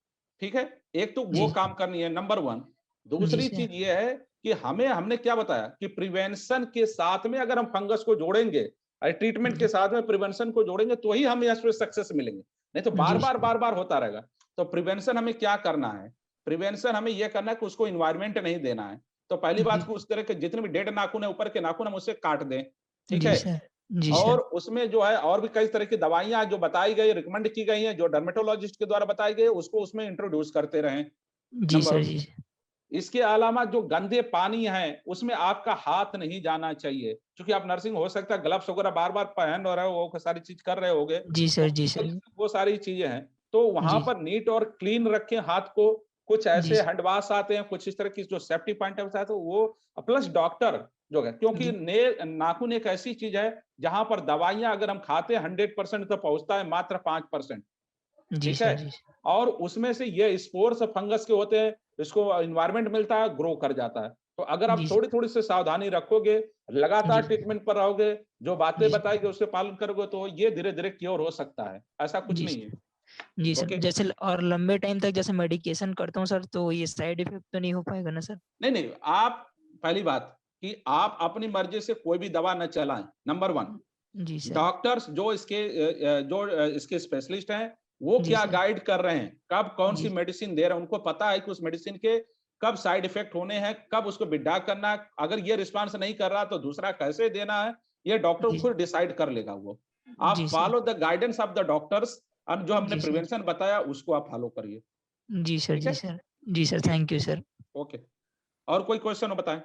ठीक है। एक तो वो काम करनी है, नंबर 1। दूसरी चीज ये है कि हमने क्या बताया कि प्रिवेंशन के साथ में अगर हम फंगस को जोड़ेंगे, ट्रीटमेंट के साथ में प्रिवेंशन को जोड़ेंगे, तो ही हमें इसमें सक्सेस मिलेंगे, नहीं तो बार बार होता रहेगा। तो प्रिवेंशन हमें क्या करना है? प्रिवेंशन हमें यह करना है कि उसको इन्वायरमेंट नहीं देना है। तो पहली बात को उस तरह के जितने भी डेड नाखून है, ऊपर के नाखून, हम उससे काट दें, ठीक है। और उसमें जो है और भी कई तरह की दवाइयां जो बताई गई, रिकमेंड की गई हैं, जो डर्मेटोलॉजिस्ट के द्वारा बताई गई, उसको उसमें इंट्रोड्यूस करते रहें। जी सर जी। इसके अलावा जो गंदे पानी है उसमें आपका हाथ नहीं जाना चाहिए, क्योंकि आप नर्सिंग हो सकता है ग्लव्स वगैरह बार बार पहन रहे हो, सारी चीज कर रहे होगे। जी सर जी सर। वो सारी चीजें हैं, तो वहां पर नीट और क्लीन रखें हाथ को। कुछ ऐसे हैंड वॉश आते हैं, कुछ इस तरह की जो सेफ्टी पॉइंट है तो वो, प्लस डॉक्टर जो है, क्योंकि नाखून एक ऐसी चीज है जहां पर दवाइयां अगर हम खाते हैं 100% तो पहुंचता है मात्र 5%, ठीक है। और उसमें से ये स्पोर्स फंगस के होते हैं, इसको एनवायरनमेंट मिलता है, ग्रो कर जाता है। तो अगर आप थोड़ी थोड़ी से सावधानी रखोगे, लगातार ट्रीटमेंट पर रहोगे, जो बातें बताएंगे उसके पालन करोगे, तो ये धीरे धीरे क्योर हो सकता है, ऐसा कुछ नहीं है। जी सर। जैसे और लंबे टाइम तक जैसे मेडिकेशन करता हूँ सर, तो ये साइड इफेक्ट तो नहीं हो पाएगा ना सर? नहीं, आप पहली बात कि आप अपनी मर्जी से कोई भी दवा न चलाएं, नंबर 1। जी सर। डॉक्टर्स जो इसके स्पेशलिस्ट हैं, वो क्या गाइड कर रहे हैं, कब कौन सी मेडिसिन दे रहे हैं, उनको पता है कि उस मेडिसिन के कब साइड इफेक्ट होने हैं, कब उसको विड्रॉ करना है, अगर ये रिस्पांस नहीं कर रहा तो दूसरा कैसे देना है, ये डॉक्टर खुद डिसाइड कर लेगा। वो आप follow the guidance of the doctors, और जो हमने प्रिवेंशन बताया उसको आप फॉलो करिए। जी सर जी सर। जी sir, thank you sir. Okay, और कोई क्वेश्चन हो बताएं?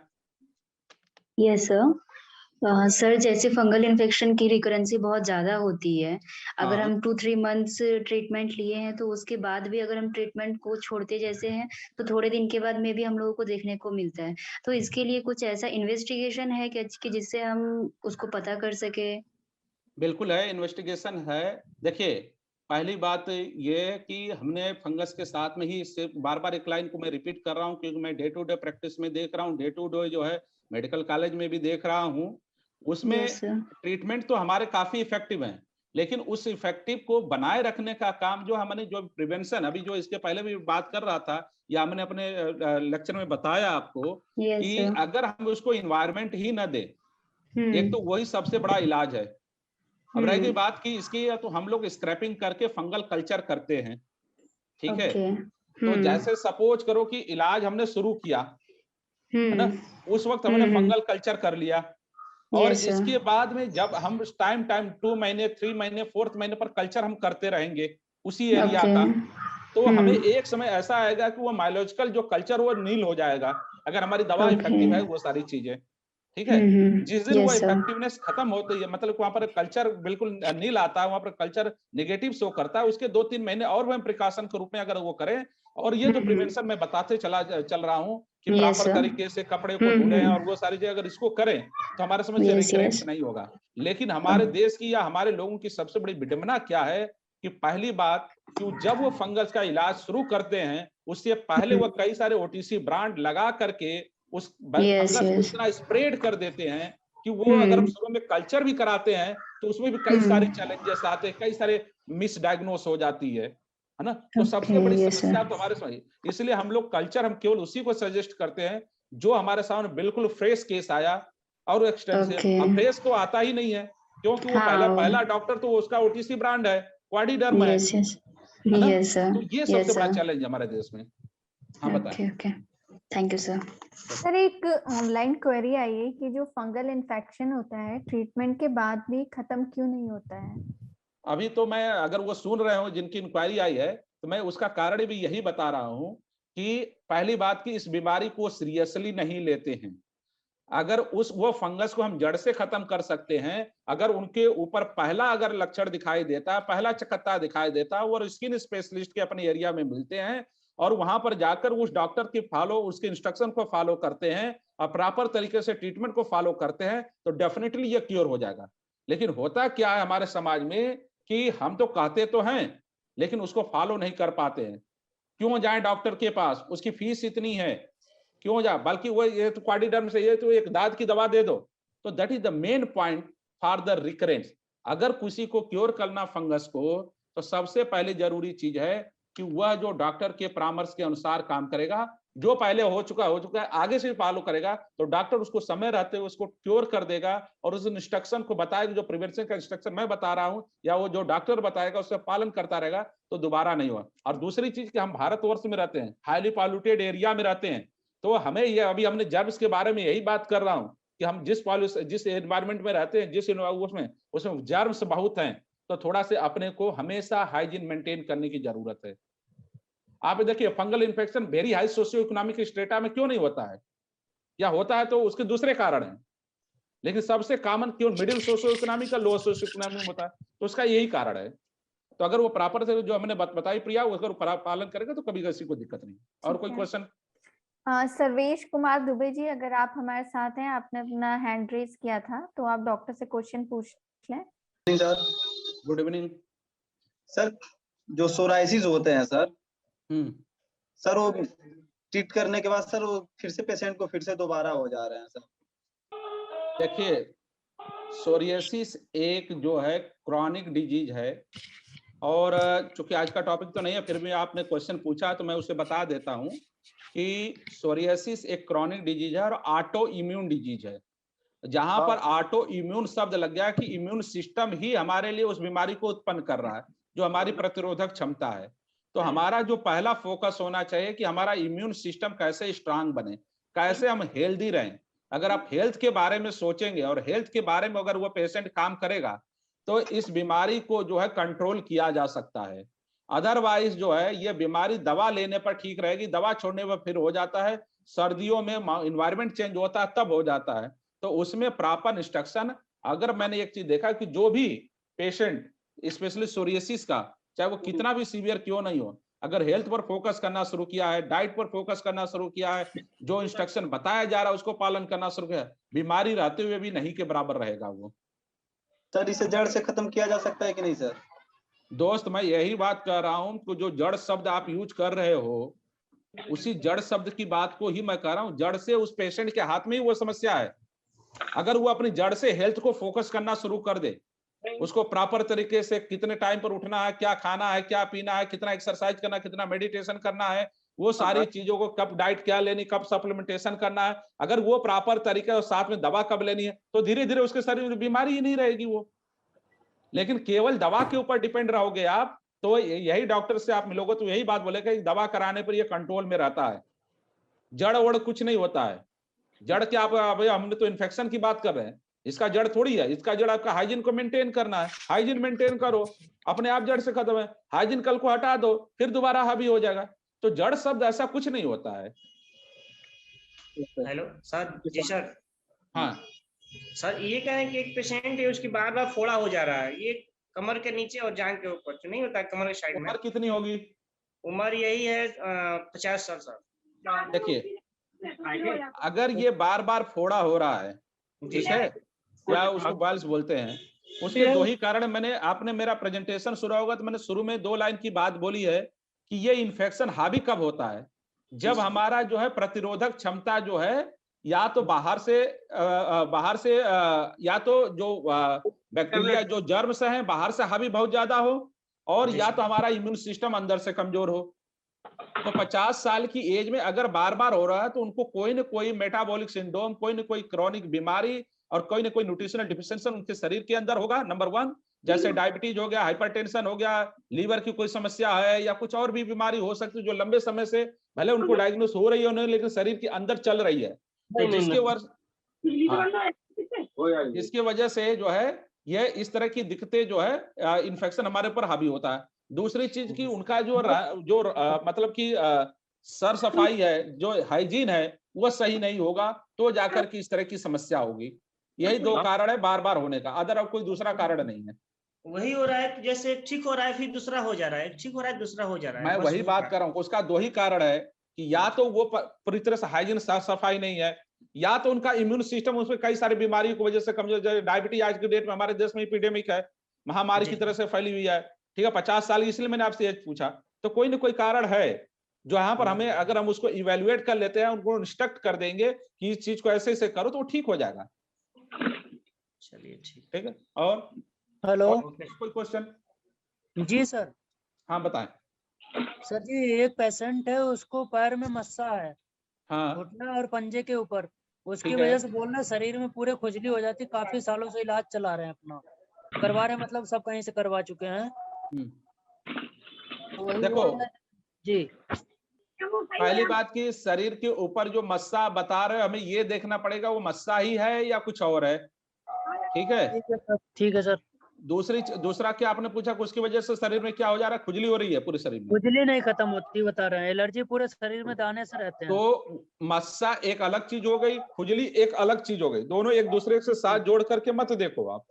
Yes sir. सर जैसे फंगल इन्फेक्शन की रिकरेंसी बहुत ज्यादा होती है, अगर हम 2-3 मंथ्स ट्रीटमेंट लिए हैं तो उसके बाद भी अगर हम ट्रीटमेंट को छोड़ते जैसे हैं तो थोड़े दिन के बाद में भी हम लोगों को देखने को मिलता है। तो इसके लिए कुछ ऐसा इन्वेस्टिगेशन है क्या कि जिससे हम उसको पता कर सके? बिल्कुल है, इन्वेस्टिगेशन है। देखिए, पहली बात ये है कि हमने फंगस के साथ में ही, इससे बार बार एक लाइन को मैं रिपीट कर रहा हूँ क्योंकि मैं डे टू डे प्रैक्टिस में देख रहा हूँ, डे टू डे जो है मेडिकल कॉलेज में भी देख रहा हूँ, उसमें ट्रीटमेंट तो हमारे काफी इफेक्टिव हैं, लेकिन उस इफेक्टिव को बनाए रखने का काम जो हमने, जो प्रिवेंशन, अभी जो इसके पहले भी बात कर रहा था या हमने अपने लेक्चर में बताया आपको कि अगर हम उसको इन्वायरमेंट ही न दे, एक तो वही सबसे बड़ा इलाज है। अब रह गई बात की इसकी, तो हम लोग स्क्रैपिंग करके फंगल कल्चर करते हैं, ठीक है। तो जैसे सपोज करो कि इलाज हमने शुरू किया, है ना, उस वक्त हमने फंगल कल्चर कर लिया, और Yes, sir. इसके बाद में जब हम टाइम 2 महीने 3 महीने 4th महीने पर कल्चर हम करते रहेंगे उसी एरिया Okay. का, तो हमें एक समय ऐसा आएगा कि वो मायोलॉजिकल जो कल्चर वो नील हो जाएगा, अगर हमारी दवा इफेक्टिव है, Okay. वो सारी चीजें, ठीक है। जिस दिन वो Yes, sir. इफेक्टिवनेस खत्म होती है, मतलब वहां पर कल्चर बिल्कुल नील आता है, वहां पर कल्चर नेगेटिव शो करता है, उसके 2-3 महीने और हम प्रिकॉशन के रूप में अगर वो करें, और ये जो प्रिवेंशन मैं बताते चल रहा हूँ कि Yes, प्रॉपर sir. तरीके से कपड़े को धुलें और वो सारी चीजें अगर इसको करें, तो हमारे समझ से Yes, रिकरेंस yes. नहीं होगा। लेकिन हमारे देश की या हमारे लोगों की सबसे बड़ी विडंबना क्या है कि पहली बात कि जब वो फंगस का इलाज शुरू करते हैं, उससे पहले वो कई सारे ओटीसी ब्रांड लगा करके उस Yes, फंगस को yes. इतना स्प्रेड कर देते हैं कि वो अगर शुरू में कल्चर भी कराते हैं तो उसमें भी कई सारे चैलेंजेस आते हैं, कई सारे मिसडायग्नोस हो जाती है ना। तो सबसे Okay, बड़ी yes, sir. समस्या तो हमारे सामने, इसलिए हम लोग कल्चर हम केवल उसी को सजेस्ट करते हैं जो हमारे सामने बिल्कुल फ्रेश केस आया और एक्सटेंसिव। Okay. अब फ्रेश तो आता ही नहीं है, क्योंकि वो पहला डॉक्टर तो उसका ओटीसी ब्रांड है, क्वाडीडर्म है Yes, yes. ना। Yes, sir. तो ये Yes, सबसे बड़ा sir. चैलेंज है हमारे देश में। हाँ बताएं। Okay, okay. Thank you, sir. Sir, एक ऑनलाइन क्वेरी आई है कि जो फंगल इन्फेक्शन होता है ट्रीटमेंट के बाद भी खत्म क्यों नहीं होता है? अभी तो मैं, अगर वो सुन रहे हो जिनकी इंक्वायरी आई है, तो मैं उसका कारण भी यही बता रहा हूं कि पहली बात की इस बीमारी को सीरियसली नहीं लेते हैं। अगर वो फंगस को हम जड़ से खत्म कर सकते हैं, अगर उनके ऊपर पहला अगर लक्षण दिखाई देता है, पहला चकत्ता दिखाई देता है, और स्किन स्पेशलिस्ट के अपने एरिया में मिलते हैं और वहां पर जाकर उस डॉक्टर की उसके इंस्ट्रक्शन को फॉलो करते हैं और प्रॉपर तरीके से ट्रीटमेंट को फॉलो करते हैं, तो डेफिनेटली ये क्योर हो जाएगा। लेकिन होता क्या है हमारे समाज में कि हम तो कहते तो हैं लेकिन उसको फॉलो नहीं कर पाते हैं। क्यों जाए डॉक्टर के पास, उसकी फीस इतनी है, क्यों जा, बल्कि वो ये तो क्वाडीडर्म से ये तो एक दाद की दवा दे दो। तो that is the main point for the recurrence. अगर किसी को क्योर करना फंगस को, तो सबसे पहले जरूरी चीज है कि वह जो डॉक्टर के परामर्श के अनुसार काम करेगा, जो पहले हो चुका है, आगे से फॉलो करेगा, तो डॉक्टर उसको समय रहते हुए उसको क्योर कर देगा और उस इंस्ट्रक्शन को बताएगा, जो प्रिवेंशन का इंस्ट्रक्शन मैं बता रहा हूं या वो जो डॉक्टर बताएगा उसका पालन करता रहेगा, तो दोबारा नहीं हुआ। और दूसरी चीज कि हम भारतवर्ष में रहते हैं, हाईली पॉल्यूटेड एरिया में रहते हैं, तो हमें ये, अभी हमने जर्म्स के बारे में यही बात कर रहा हूं कि हम जिस एनवायरमेंट में रहते हैं, जिस उसमें जर्म्स बहुत हैं, तो थोड़ा से अपने को हमेशा हाइजीन मेंटेन करने की जरूरत है। आप देखिए fungal infection very high socio economic strata में क्यों नहीं होता है, या होता है तो उसके दूसरे कारण हैं, लेकिन सबसे कॉमन क्यों मिडिल सोशियो इकोनॉमिक का लोअर सोशियो इकोनॉमिक में होता है, तो उसका यही कारण है। तो अगर वो प्रॉपर से जो हमने बताई प्रिया, अगर पालन करेगा तो कभी किसी को दिक्कत नहीं। और कोई क्वेश्चन? सर्वेश कुमार दुबे जी, अगर आप हमारे साथ हैं, आपने अपना हैंड रेज किया था, तो आप डॉक्टर से क्वेश्चन पूछ लें। Sir good evening sir. जो सोराइसिस होते हैं सर, सर वो ट्रीट करने के बाद सर वो फिर से पेशेंट को फिर से दोबारा हो जा रहे हैं सर। देखिए सोरियासिस एक जो है क्रॉनिक डिजीज है, और चूंकि आज का टॉपिक तो नहीं है, फिर भी आपने क्वेश्चन पूछा तो मैं उसे बता देता हूं कि सोरियासिस एक क्रॉनिक डिजीज है और ऑटो इम्यून डिजीज है। जहां पर ऑटो इम्यून शब्द लग गया कि इम्यून सिस्टम ही हमारे लिए उस बीमारी को उत्पन्न कर रहा है, जो हमारी प्रतिरोधक क्षमता है। तो हमारा जो पहला फोकस होना चाहिए कि हमारा इम्यून सिस्टम कैसे स्ट्रांग बने, कैसे हम हेल्दी रहें। अगर आप हेल्थ के बारे में सोचेंगे और हेल्थ के बारे में अगर वो पेशेंट काम करेगा, तो इस बीमारी को जो है कंट्रोल किया जा सकता है। अदरवाइज जो है ये बीमारी दवा लेने पर ठीक रहेगी, दवा छोड़ने पर फिर हो जाता है। सर्दियों में इन्वायरमेंट चेंज होता है तब हो जाता है। तो उसमें प्रॉपर इंस्ट्रक्शन, अगर मैंने एक चीज देखा कि जो भी पेशेंट स्पेशली सोरियासिस का, चाहे वो कितना भी सीवियर क्यों नहीं हो, अगर हेल्थ पर फोकस करना शुरू किया है, डाइट पर फोकस करना शुरू किया है, जो इंस्ट्रक्शन बताया जा रहा है उसको पालन करना शुरू किया है, बीमारी रहते हुए भी नहीं के बराबर रहेगा वो। सर इसे जड़ से खत्म किया जा सकता है कि नहीं सर? दोस्त मैं यही बात कर रहा हूं कि जो जड़ शब्द आप यूज कर रहे हो, उसी जड़ शब्द की बात को ही मैं कह रहा हूं। जड़ से उस पेशेंट के हाथ में ही वो समस्या है। अगर वो अपनी जड़ से हेल्थ को फोकस करना शुरू कर दे, उसको प्रॉपर तरीके से कितने टाइम पर उठना है, क्या खाना है, क्या पीना है, कितना एक्सरसाइज करना, कितना मेडिटेशन करना है, वो सारी चीजों को, कब डाइट क्या लेनी, कब सप्लीमेंटेशन करना है, अगर वो प्रॉपर तरीके और साथ में दवा कब लेनी है, तो धीरे धीरे उसके शरीर में बीमारी ही नहीं रहेगी वो। लेकिन केवल दवा के ऊपर डिपेंड रहोगे आप, तो यही डॉक्टर से आप मिलोगे तो यही बात बोलेगा कि दवा कराने पर ये कंट्रोल में रहता है, जड़ वड़ कुछ नहीं होता है। जड़ क्या आप हमने तो इन्फेक्शन की बात कर रहे हैं, इसका जड़ थोड़ी है, इसका जड़ आपका हाइजीन को मेंटेन करना है। हाइजीन मेंटेन करो, अपने आप जड़ से खत्म है। हाइजीन कल को हटा दो, फिर दोबारा हावी हो जाएगा। तो जड़ शब्द ऐसा कुछ नहीं होता है। Hello sir. जी सर। हाँ सर, ये कह रहे हैं कि एक पेशेंट है, उसकी बार बार फोड़ा हो जा रहा है, ये कमर के नीचे और जांघ के ऊपर, तो नहीं होता है कमर के साइड में? उम्र कितनी होगी? उम्र यही है 50 साल सर। देखिए, अगर ये बार बार फोड़ा हो रहा है, ठीक है, या उसको बॉल्स बोलते हैं, उसके दो ही कारण मैंने, आपने मेरा प्रेजेंटेशन सुना होगा तो मैंने शुरू में 2 लाइन की बात बोली है कि ये इन्फेक्शन हावी कब होता है, जब हमारा जो है प्रतिरोधक क्षमता जो है या तो बाहर से या तो जो बैक्टीरिया जो जर्म्स हैं बाहर से हावी बहुत ज्यादा हो, और या तो हमारा इम्यून सिस्टम अंदर से कमजोर हो। तो 50 साल की एज में अगर बार बार हो रहा है तो उनको कोई न कोई मेटाबॉलिक सिंड्रोम, कोई न कोई क्रॉनिक बीमारी और कोई न कोई न्यूट्रिशनल डिफिशिएंसी उनके शरीर के अंदर होगा। नंबर 1, जैसे डायबिटीज हो गया, हाइपरटेंशन हो गया, लीवर की कोई समस्या है, या कुछ और भी बीमारी हो सकती है जो लंबे समय से भले उनको डायग्नोस हो रही है उन्हें, लेकिन शरीर के अंदर चल रही है। तो जिसकी वजह से जो है ये इस तरह की दिक्कतें जो है इन्फेक्शन हमारे ऊपर हावी होता है। दूसरी चीज की उनका जो मतलब कि सर सफाई है, जो हाइजीन है वो सही नहीं होगा, तो जाकर के इस तरह की समस्या होगी। यही 2 कारण है बार बार होने का, अदर अब कोई दूसरा कारण नहीं है। वही हो रहा है, जैसे ठीक हो रहा है फिर दूसरा हो जा रहा है, ठीक हो रहा है दूसरा हो जा रहा है। मैं वही बात कर रहा हूँ, उसका 2 ही कारण है कि या तो वो पूरी तरह से हाइजीन साफ सफाई नहीं है, या तो उनका इम्यून सिस्टम उसमें कई सारी बीमारियों की वजह से कमजोर। जैसे डायबिटीज आज के डेट में हमारे देश में एपिडेमिक है, महामारी की तरह से फैली हुई है, ठीक है, 50 साल की, इसलिए मैंने आपसे ये पूछा। तो कोई ना कोई कारण है जो यहाँ पर हमें, अगर हम उसको इवेल्युएट कर लेते हैं, उनको इंस्ट्रक्ट कर देंगे कि इस चीज को ऐसे ऐसे करो, तो वो ठीक हो जाएगा। चलिए ठीक है। और हेलो, कोई क्वेश्चन? जी सर। हाँ बताएं। सर जी, एक पेशेंट है, उसको पैर में मस्सा है, हाँ, घुटना और पंजे के ऊपर, उसकी ठीक है। वजह से बोलना शरीर में पूरे खुजली हो जाती। काफी सालों से इलाज चला रहे हैं, अपना करवा रहे हैं, मतलब सब कहीं से करवा चुके हैं। तो वही देखो जी, पहली बात की शरीर के ऊपर जो मस्सा बता रहे हो, हमें ये देखना पड़ेगा वो मस्सा ही है या कुछ और है। ठीक है, ठीक है सर। दूसरा क्या आपने पूछा कि उसकी वजह से शरीर में क्या हो जा रहा है? खुजली हो रही है पूरे शरीर में? खुजली नहीं खत्म होती, बता रहे हैं, एलर्जी पूरे शरीर में दाने से रहते हैं। तो मस्सा एक अलग चीज हो गई, खुजली एक अलग चीज हो गई, दोनों एक दूसरे के साथ जोड़ करके मत देखो आप।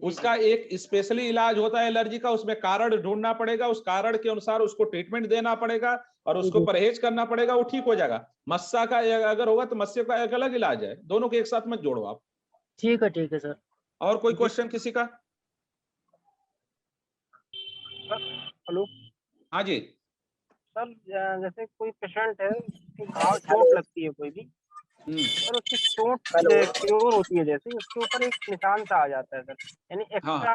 उसका एक स्पेशली इलाज होता है एलर्जी का, उसमें कारण ढूंढना पड़ेगा, उस कारण के अनुसार उसको ट्रीटमेंट देना पड़ेगा और उसको परहेज करना पड़ेगा, वो ठीक हो जाएगा। मस्सा का अगर होगा तो मस्से का एक अलग इलाज है, दोनों के एक साथ मत जोड़ो आप। ठीक है सर। और कोई क्वेश्चन किसी का? हेलो। हाँ जी सर, जैसे कोई पेशेंट है, उसकी घाव चोट लगती है कोई भी, सर उसकी चोट क्योर होती है, जैसे उसके ऊपर एक निशान सा आ जाता है सर, यानी एक्स्ट्रा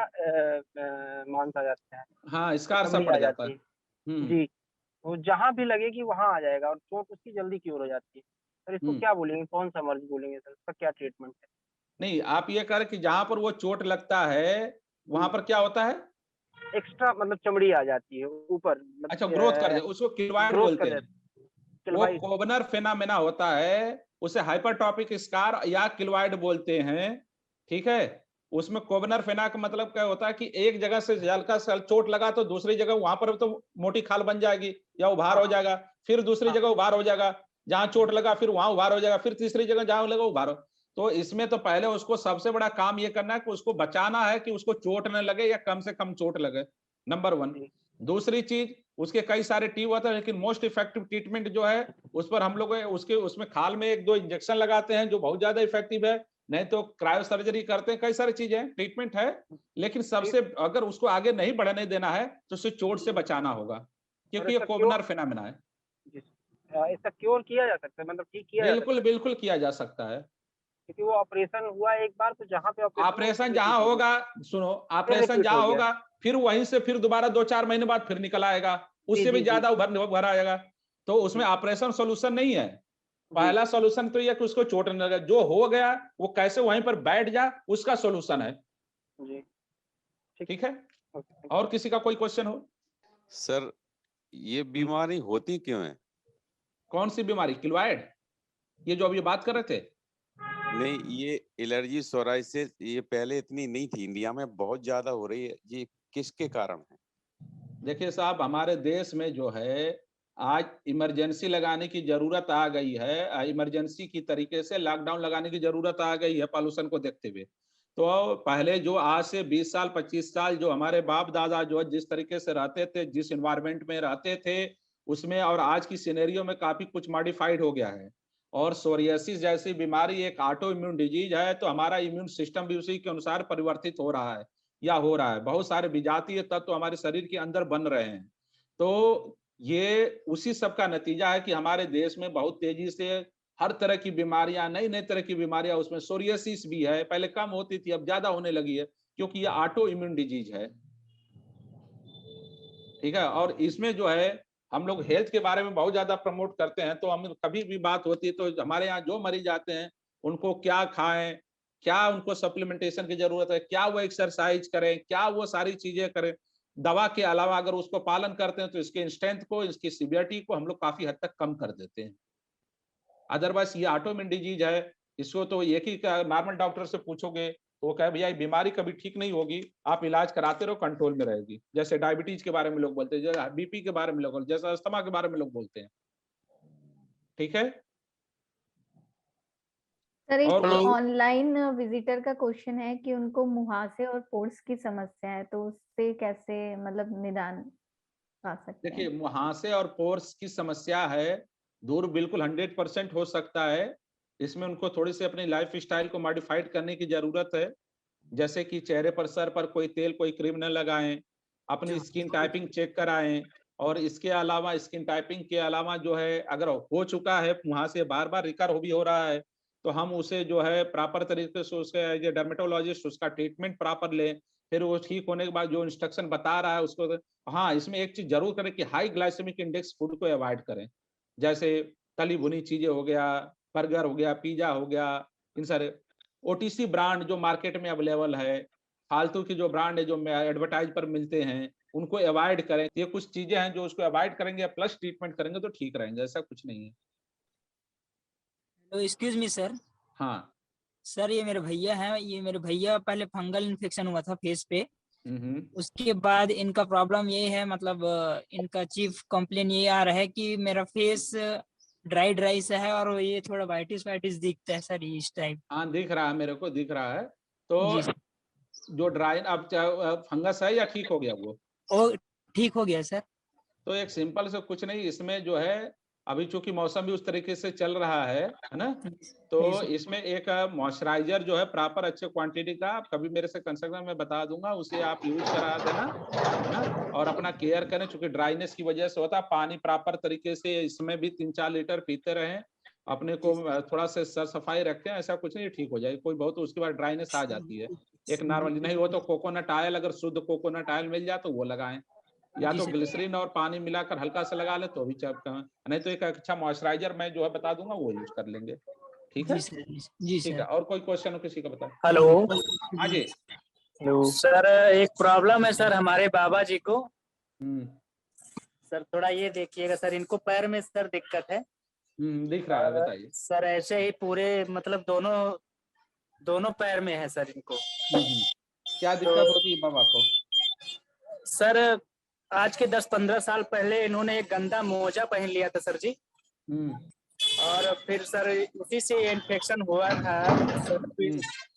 मान सा जाता है। हाँ, स्कार सा पड़ जाता है। जी, वो जहाँ भी लगेगी वहाँ आ जाएगा और चोट उसकी जल्दी क्योर हो जाती है। सर इसको क्या बोलेंगे, कौन सा मर्ज बोलेंगे सर, इसका क्या ट्रीटमेंट है? नहीं, आप ये करें कि जहाँ पर वो चोट लगता है वहां पर क्या होता है? एक्स्ट्रा मतलब चमड़ी आ जाती है ऊपर। अच्छा, ग्रोथ कर दे, उसको किलवाइड बोलते हैं। वो कोबनर फेनामेना होता है, उसे हाइपरट्रॉपिक स्कार या किलवाइड बोलते हैं। ठीक है, उसमें कोबनर फेना का मतलब क्या होता है कि एक जगह से हल्का सा चोट लगा तो दूसरी जगह वहां पर तो मोटी खाल बन जाएगी या उभार हो जाएगा, फिर दूसरी जगह उभार हो जाएगा, जहां चोट लगा फिर वहां उभार हो जाएगा, फिर तीसरी जगह जहां लगा उभार हो। तो इसमें तो पहले उसको सबसे बड़ा काम ये करना है कि उसको बचाना है कि उसको चोट न लगे या कम से कम चोट लगे, नंबर 1। दूसरी चीज, उसके कई सारे ट्यूब होते हैं, लेकिन मोस्ट इफेक्टिव ट्रीटमेंट जो है उस पर हम लोग उसमें खाल में 1-2 इंजेक्शन लगाते हैं जो बहुत ज्यादा इफेक्टिव है, नहीं तो क्रायो सर्जरी करते हैं, कई सारी चीजें ट्रीटमेंट है। लेकिन सबसे अगर उसको आगे नहीं बढ़ने देना है तो उसे चोट से बचाना होगा, क्योंकि ये कोबनर फेनामेना है। इसका क्योर किया जा सकता है, मतलब ठीक किया बिल्कुल किया जा सकता है, क्योंकि वो ऑपरेशन हुआ एक बार, तो जहाँ पे ऑपरेशन जहाँ होगा, सुनो, ऑपरेशन जहाँ होगा फिर वहीं से फिर दोबारा 2-4 महीने बाद फिर निकल आएगा, उससे भी ज्यादा उभर आएगा। तो उसमें ऑपरेशन सॉल्यूशन नहीं है। पहला सॉल्यूशन तो यह कि उसको चोट न लगे, जो हो गया वो कैसे वहीं पर बैठ जाए, उसका सॉल्यूशन है। ठीक है, और किसी का कोई क्वेश्चन हो? सर ये बीमारी होती क्यों है? कौन सी बीमारी? किलवाइड? ये जो अभी बात कर रहे थे? नहीं, ये एलर्जी सोराइसिस ये पहले इतनी नहीं थी, इंडिया में बहुत ज्यादा हो रही है, ये किसके कारण है? देखिए साहब, हमारे देश में जो है आज इमरजेंसी लगाने की जरूरत आ गई है, इमरजेंसी की तरीके से लॉकडाउन लगाने की जरूरत आ गई है पॉल्यूशन को देखते हुए। तो पहले जो आज से 20 साल 25 साल जो हमारे बाप दादा जो है जिस तरीके से रहते थे, जिस एनवायरनमेंट में रहते थे, उसमें और आज की सिनेरियो में काफी कुछ मॉडिफाइड हो गया है। और सोरियासिस जैसी बीमारी एक ऑटो इम्यून डिजीज है, तो हमारा इम्यून सिस्टम भी उसी के अनुसार परिवर्तित हो रहा है या हो रहा है। बहुत सारे विजातीय तत्व तो हमारे शरीर के अंदर बन रहे हैं। तो ये उसी सब का नतीजा है कि हमारे देश में बहुत तेजी से हर तरह की बीमारियां, नई नई तरह की बीमारियां, उसमें सोरियासिस भी है। पहले कम होती थी, अब ज्यादा होने लगी है, क्योंकि ये ऑटो इम्यून डिजीज है। ठीक है। और इसमें जो है हम लोग हेल्थ के बारे में बहुत ज्यादा प्रमोट करते हैं, तो हम कभी भी बात होती है तो हमारे यहाँ जो मरीज आते हैं उनको क्या खाएं, क्या उनको सप्लीमेंटेशन की जरूरत है, क्या वो एक्सरसाइज करें, क्या वो सारी चीजें करें। दवा के अलावा अगर उसको पालन करते हैं तो इसके स्ट्रेंथ को, इसकी सीवियरिटी को हम लोग काफी हद तक कम कर देते हैं। अदरवाइज ये ऑटोइम्यून डिजीज है, इसको तो एक ही नॉर्मल डॉक्टर से पूछोगे तो वो कहे भैया ये बीमारी कभी ठीक नहीं होगी, आप इलाज कराते रहो, कंट्रोल में रहेगी। जैसे डायबिटीज के बारे में लोग बोलते हैं, जैसे बीपी के बारे में लोग, जैसे अस्थमा के बारे में लोग बोलते हैं। ठीक है। सर एक और ऑनलाइन विजिटर का क्वेश्चन है कि उनको मुहासे और पोर्स की समस्या है, तो उससे कैसे मतलब निदान पा सकते हैं? देखिए, मुहासे और पोर्स की समस्या है, दूर बिल्कुल 100% हो सकता है। इसमें उनको थोड़ी सी अपनी लाइफ स्टाइल को मॉडिफाइड करने की जरूरत है। जैसे कि चेहरे पर, सर पर कोई तेल, कोई क्रीम न लगाएं, अपनी स्किन टाइपिंग चेक कराएं। और इसके अलावा स्किन टाइपिंग के अलावा जो है, अगर हो चुका है वहां से बार बार रिकर भी हो रहा है, तो हम उसे जो है प्रॉपर तरीके से उसके जो डर्मेटोलॉजिस्ट उसका ट्रीटमेंट प्रॉपर लें। फिर वो ठीक होने के बाद जो इंस्ट्रक्शन बता रहा है उसको। हाँ, इसमें एक चीज जरूर करें कि हाई ग्लाइसेमिक इंडेक्स फूड को अवॉइड करें। जैसे तली भुनी चीजें हो गया, बर्गर हो गया, पिज्जा हो गया, इन सारे ओटीसी ब्रांड जो मार्केट में अवेलेबल है, फालतू की जो ब्रांड है जो एडवर्टाइज पर मिलते हैं, उनको अवॉइड करें। ये कुछ चीजें हैं जो उसको अवॉइड करेंगे प्लस ट्रीटमेंट करेंगे तो ठीक रहेंगे, ऐसा कुछ नहीं है। तो एक्सक्यूज मी सर। हाँ सर ये मेरे भैया हैं, ये मेरे भैया पहले फंगल इन्फेक्शन हुआ था फेस पे। उसके बाद इनका प्रॉब्लम ये है, मतलब इनका चीफ कंप्लेन ये आ रहा है कि मेरा फेस ड्राई ड्राई सा है और ये थोड़ा वाइटिस वाइटिस दिखता है सर, इस टाइप। हाँ, दिख रहा है, मेरे को दिख रहा है। तो जी जो ड्राई अब फंगस है या ठीक हो गया वो? ठीक हो गया सर। तो एक सिंपल से कुछ नहीं, इसमें जो है अभी चूंकि मौसम भी उस तरीके से चल रहा है ना, तो इसमें एक मॉइस्चराइजर जो है प्रॉपर अच्छे क्वांटिटी का, आप कभी मेरे से कंसल्ट मैं बता दूंगा, उसे आप यूज करा देना है ना। और अपना केयर करें, चूंकि ड्राइनेस की वजह से होता है। पानी प्रॉपर तरीके से इसमें भी 3-4 लीटर पीते रहें, अपने को थोड़ा सा सर सफाई रखें, ऐसा कुछ नहीं, ठीक हो जाएगी। कोई बहुत उसके बाद ड्राइनेस आ जाती है, एक नॉर्मली नहीं हो तो कोकोनट ऑयल, अगर शुद्ध कोकोनट ऑयल मिल जाए तो वो लगाएं, या तो ग्लिसरीन और पानी मिलाकर हल्का सा लगा ले तो भी चलता है, नहीं तो एक अच्छा मॉइस्चराइजर मैं जो है बता दूंगा वो यूज कर लेंगे। ठीक है जी ठीक है। और कोई क्वेश्चन हो किसी का बताओ। हेलो। हाँ जी। सर एक प्रॉब्लम है सर हमारे बाबा जी को। सर थोड़ा ये देखिएगा सर, इनको पैर में सर दिक्कत है। दिख रहा है, बताइए सर। ऐसे ही पूरे मतलब दोनों पैर में है सर इनको। क्या दिक्कत होती है बाबा को? सर आज के 10-15 साल पहले इन्होंने एक गंदा मोजा पहन लिया था सर जी, और फिर सर उसी से इन्फेक्शन हुआ था।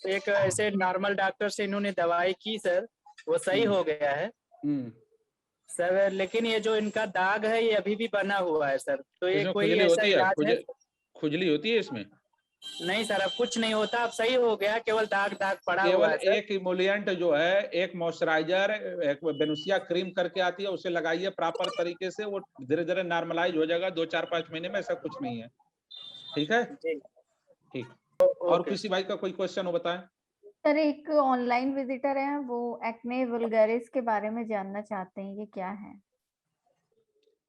एक ऐसे नॉर्मल डॉक्टर से इन्होंने दवाई की सर, वो सही हो गया है सर, लेकिन ये जो इनका दाग है ये अभी भी बना हुआ है सर। तो ये कोई ऐसा इलाज है? खुजली होती है इसमें? नहीं सर, अब कुछ नहीं होता, अब सही हो गया, केवल दाग पड़ा हुआ है। केवल एक इमोलिएंट जो है, एक मॉइस्चराइजर, एक बेनुसिया क्रीम करके आती है, उसे लगाइए प्रॉपर तरीके से, वो धीरे धीरे नॉर्मलाइज हो जाएगा 2-4-5 महीने में, ऐसा कुछ नहीं है। ठीक है, ठीक। और किसी भाई का कोई क्वेश्चन हो बताएं। सर एक ऑनलाइन विजिटर है, वो एक्ने वल्गैरिस के बारे में जानना चाहते हैं, ये क्या है?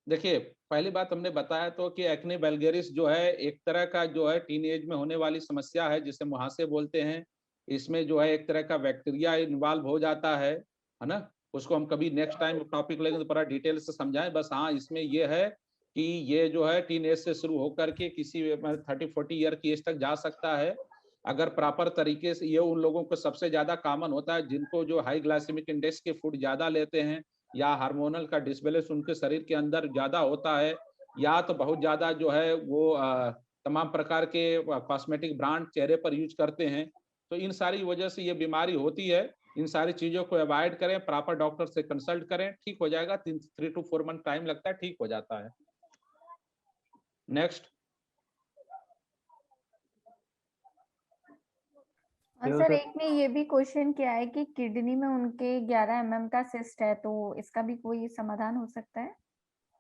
देखिए, पहली बात हमने बताया तो कि एक्ने वल्गैरिस जो है एक तरह का जो है टीन एज में होने वाली समस्या है, जिसे मुहासे बोलते हैं। इसमें जो है एक तरह का बैक्टीरिया इन्वॉल्व हो जाता है ना, उसको हम कभी नेक्स्ट टाइम टॉपिक लेंगे तो पूरा डिटेल से समझाएं। बस हाँ, इसमें ये है कि ये जो है टीन एज से शुरू होकर के किसी 30-40 ईयर की एज तक जा सकता है, अगर प्रॉपर तरीके से। ये उन लोगों को सबसे ज्यादा कॉमन होता है जिनको जो हाई ग्लाइसेमिक इंडेक्स के फूड ज्यादा लेते हैं, या हार्मोनल का डिसबैलेंस उनके शरीर के अंदर ज्यादा होता है, या तो बहुत ज्यादा जो है वो तमाम प्रकार के कॉस्मेटिक ब्रांड चेहरे पर यूज करते हैं। तो इन सारी वजह से ये बीमारी होती है। इन सारी चीजों को अवॉइड करें, प्रॉपर डॉक्टर से कंसल्ट करें, ठीक हो जाएगा। 3 to 4 मंथ टाइम लगता है, ठीक हो जाता है। नेक्स्ट। सर एक ने ये भी क्वेश्चन किया है कि किडनी में उनके 11 mm का सिस्ट है, तो इसका भी कोई समाधान हो सकता है?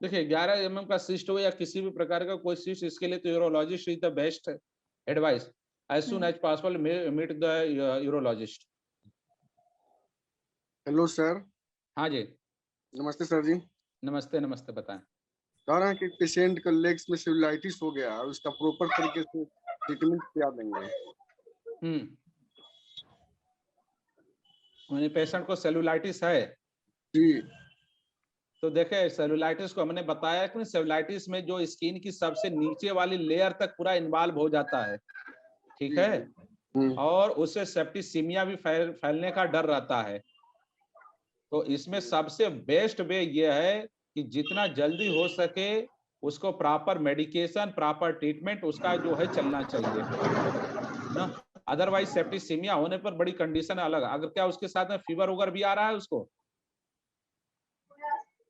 देखिए 11 mm का सिस्ट हो या किसी भी प्रकार का कोई सिस्ट, इसके लिए तो urologist is the best advice. As soon as possible meet the urologist. Hello sir. हाँ जी, नमस्ते सर जी। नमस्ते नमस्ते, बताएं। कह रहे हैं कि पेशेंट का लेग्स में सेलुलाइटिस हो गया और उसका प्रॉपर तरीके से ट्रीटमेंट क्या देंगे? पेशेंट को सेलुलाइटिस है जी। तो देखे, सेलुलाइटिस को हमने बताया कि सेलुलाइटिस में जो स्किन की सबसे नीचे वाली लेयर तक पूरा इन्वॉल्व हो जाता है, ठीक है, और उससे सेप्टिसीमिया भी फैलने का डर रहता है। तो इसमें सबसे बेस्ट वे ये है कि जितना जल्दी हो सके उसको प्रॉपर मेडिकेशन, प्रॉपर ट्रीटमेंट उसका जो है चलना चाहिए ना। अदरवाइज सेप्टिसीमिया होने पर बड़ी कंडीशन अलग, अगर क्या उसके साथ में फीवर वगैरह भी आ रहा है उसको?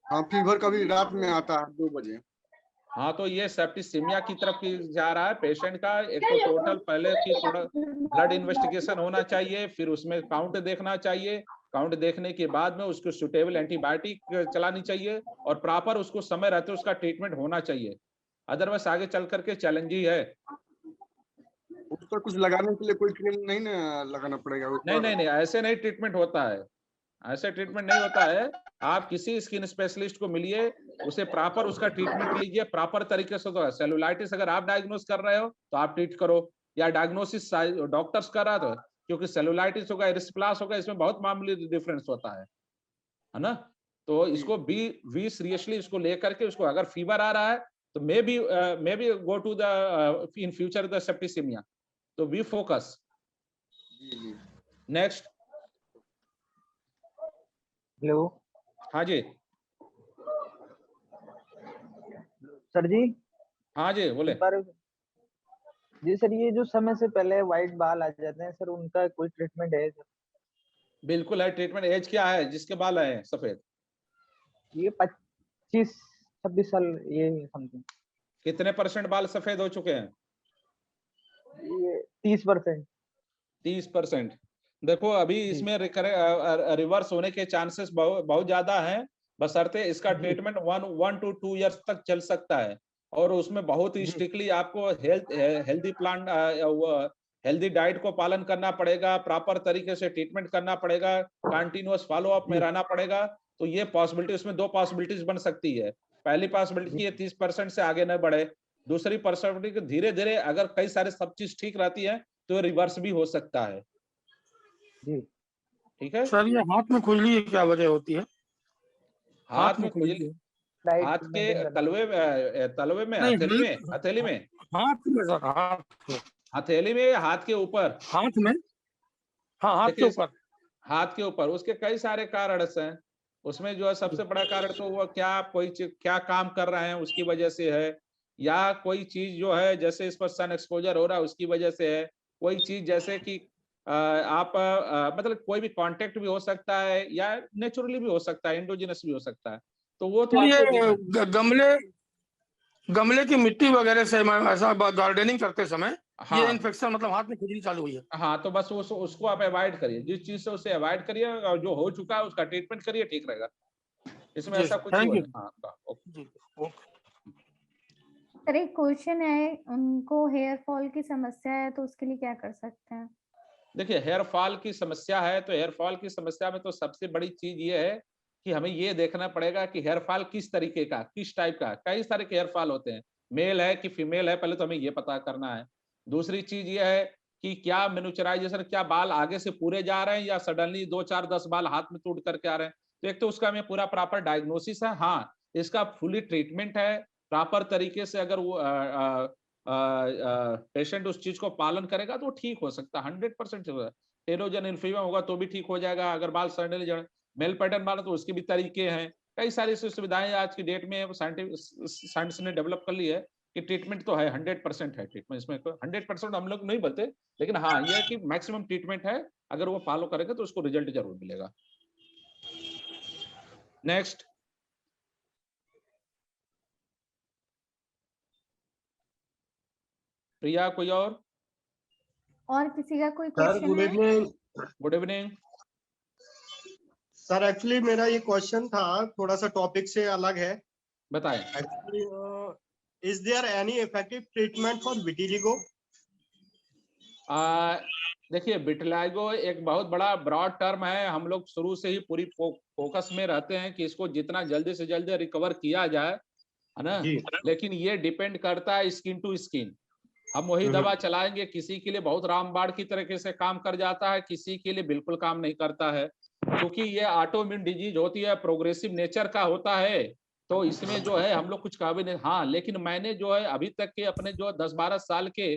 हाँ, फीवर कभी रात में आता है 2 बजे। हाँ, तो ये सेप्टिसीमिया की तरफ जा रहा है पेशेंट का। एक तो टोटल पहले की थोड़ा ब्लड इन्वेस्टिगेशन होना चाहिए, फिर उसमें काउंट देखना चाहिए। काउंट देखने के बाद में उसको सुटेबल एंटीबायोटिक चलानी चाहिए और प्रॉपर उसको समय रहते उसका ट्रीटमेंट होना चाहिए। अदरवाइज आगे चल करके चैलेंज ही है। उस पर कुछ लगाने के लिए कोई क्रीम नहीं ना लगाना पड़ेगा? नहीं, ऐसे नहीं ट्रीटमेंट होता है, ऐसे ट्रीटमेंट नहीं होता है। आप किसी स्किन स्पेशलिस्ट को मिलिए, उसे प्रॉपर उसका ट्रीटमेंट लीजिए प्रॉपर तरीके से। तो सेलुलाइटिस अगर आप डायग्नोस कर रहे हो तो आप ट्रीट करो, या डायग्नोसिस डॉक्टर्स कर रहा था, क्योंकि सेलुलाइटिस होगा, एरिस्प्लास होगा, इसमें बहुत मामूली डिफरेंस होता है ना। तो इसको बी सीरियसली इसको लेकर के, उसको अगर फीवर आ रहा है तो maybe go to the in future the septicemia, तो बी फोकस। नेक्स्ट। हेलो। हाँ जी सर जी। हाँ जी बोले। जी सर, ये जो समय से पहले व्हाइट बाल आ जाते हैं सर, उनका कोई ट्रीटमेंट है? बिल्कुल है ट्रीटमेंट। एज क्या है जिसके बाल आए सफेद? ये 25-26 साल, ये समथिंग। कितने % बाल सफेद हो चुके हैं? ये 30%। 30%। देखो अभी इसमें रिवर्स होने के चांसेस बहुत ज्यादा हैं, बशर्ते इसका ट्रीटमेंट 1 to 2 इयर्स तक चल सकता है। और उसमें बहुत ही स्ट्रिक्टली आपको हेल्दी प्लान, हेल्दी डाइट को पालन करना पड़ेगा, प्रॉपर तरीके से ट्रीटमेंट करना पड़ेगा, कंटिन्यूअस फॉलो अप में रहना पड़ेगा। तो ये पॉसिबिलिटी, उसमें 2 पॉसिबिलिटीज बन सकती है। पहली पॉसिबिलिटी ये 30% से आगे न बढ़े। दूसरी पॉसिबिलिटी धीरे धीरे अगर कई सारे सब चीज ठीक रहती है तो रिवर्स भी हो सकता है। ठीक है सर, ये हाथ में खुजली क्या वजह होती है? हाथ में खुजली, हाथ के तलवे में, हथेली में, हाथ में सर, हथेली में, हाथ के ऊपर, हाथ में, हाँ हाथ के ऊपर, हाथ के ऊपर। उसके कई सारे कारण हैं। उसमें जो है सबसे बड़ा कारण तो वो क्या काम कर रहे हैं उसकी वजह से है, या कोई चीज जो है जैसे इस पर सन एक्सपोजर हो रहा है उसकी वजह से है। कोई चीज जैसे कि आप मतलब कोई भी कांटेक्ट भी हो सकता है, या नेचुरली भी हो सकता है, एंडोजिनस भी हो सकता है। तो वो तो ये गमले की मिट्टी वगैरह से ऐसा गार्डनिंग करते समय ये इन्फेक्शन मतलब हाथ में खुजली चालू हुई है। हाँ, तो बस उसको आप अवॉइड करिए, जिस चीज से उसे अवॉइड करिए, और जो हो चुका है उसका ट्रीटमेंट करिए, ठीक रहेगा। इसमें ऐसा कुछ नहीं है। सर एक क्वेश्चन है, उनको हेयर फॉल की समस्या है तो उसके लिए क्या कर सकते हैं? देखिए हेयर फॉल की समस्या है तो हेयर फॉल की समस्या में तो सबसे बड़ी चीज ये है कि हमें ये देखना पड़ेगा कि हेयर फॉल किस तरीके का, किस टाइप का। कई सारे हेयर फॉल होते हैं, मेल है कि फीमेल है, पहले तो हमें ये पता करना है। दूसरी चीज ये है कि क्या मिनुचराइजेशन, क्या बाल आगे से पूरे जा रहे हैं या सडनली 2, 4, 10 बाल हाथ में टूट करके आ रहे हैं। तो एक तो उसका में पूरा प्रॉपर डायग्नोसिस है, हाँ इसका फुली ट्रीटमेंट है, प्रॉपर तरीके से अगर वो पेशेंट उस चीज को पालन करेगा तो ठीक हो सकता है, 100% होगा। टेलोजन इन्फीमा होगा तो भी ठीक हो जाएगा, अगर बाल सड़ने लगे मेल पैटर्न बाल तो उसके भी तरीके हैं, कई सारी सुविधाएं आज की डेट में साइंस ने डेवलप कर ली है कि ट्रीटमेंट तो है, 100% है ट्रीटमेंट, इसमें 100% हम लोग नहीं बोलते, लेकिन हाँ ये है कि मैक्सिमम ट्रीटमेंट है, अगर वो फॉलो करेगा तो उसको रिजल्ट जरूर मिलेगा। नेक्स्ट, प्रिया कोई और किसी का कोई सर क्वेश्चन गुड है? Evening. Good evening sir actually मेरा ये क्वेश्चन था, थोड़ा सा टॉपिक से अलग है। बताएं। Actually is there any effective treatment for vitiligo? देखिए विटिलिगो एक बहुत बड़ा ब्रॉड टर्म है, हम लोग शुरू से ही पूरी फोकस में रहते हैं कि इसको जितना जल्दी से जल्दी रिकवर किया जाए, है ना, लेकिन ये डिपेंड करता है स्किन टू स्किन। हम वही दवा चलाएंगे, किसी के लिए बहुत रामबाण की तरीके से काम कर जाता है, किसी के लिए बिल्कुल काम नहीं करता है, क्योंकि ये ऑटोइम्यून डिजीज होती है, प्रोग्रेसिव नेचर का होता है, तो इसमें जो है हम लोग कुछ कहा भी नहीं। हाँ लेकिन मैंने जो है अभी तक के अपने जो 10-12 साल के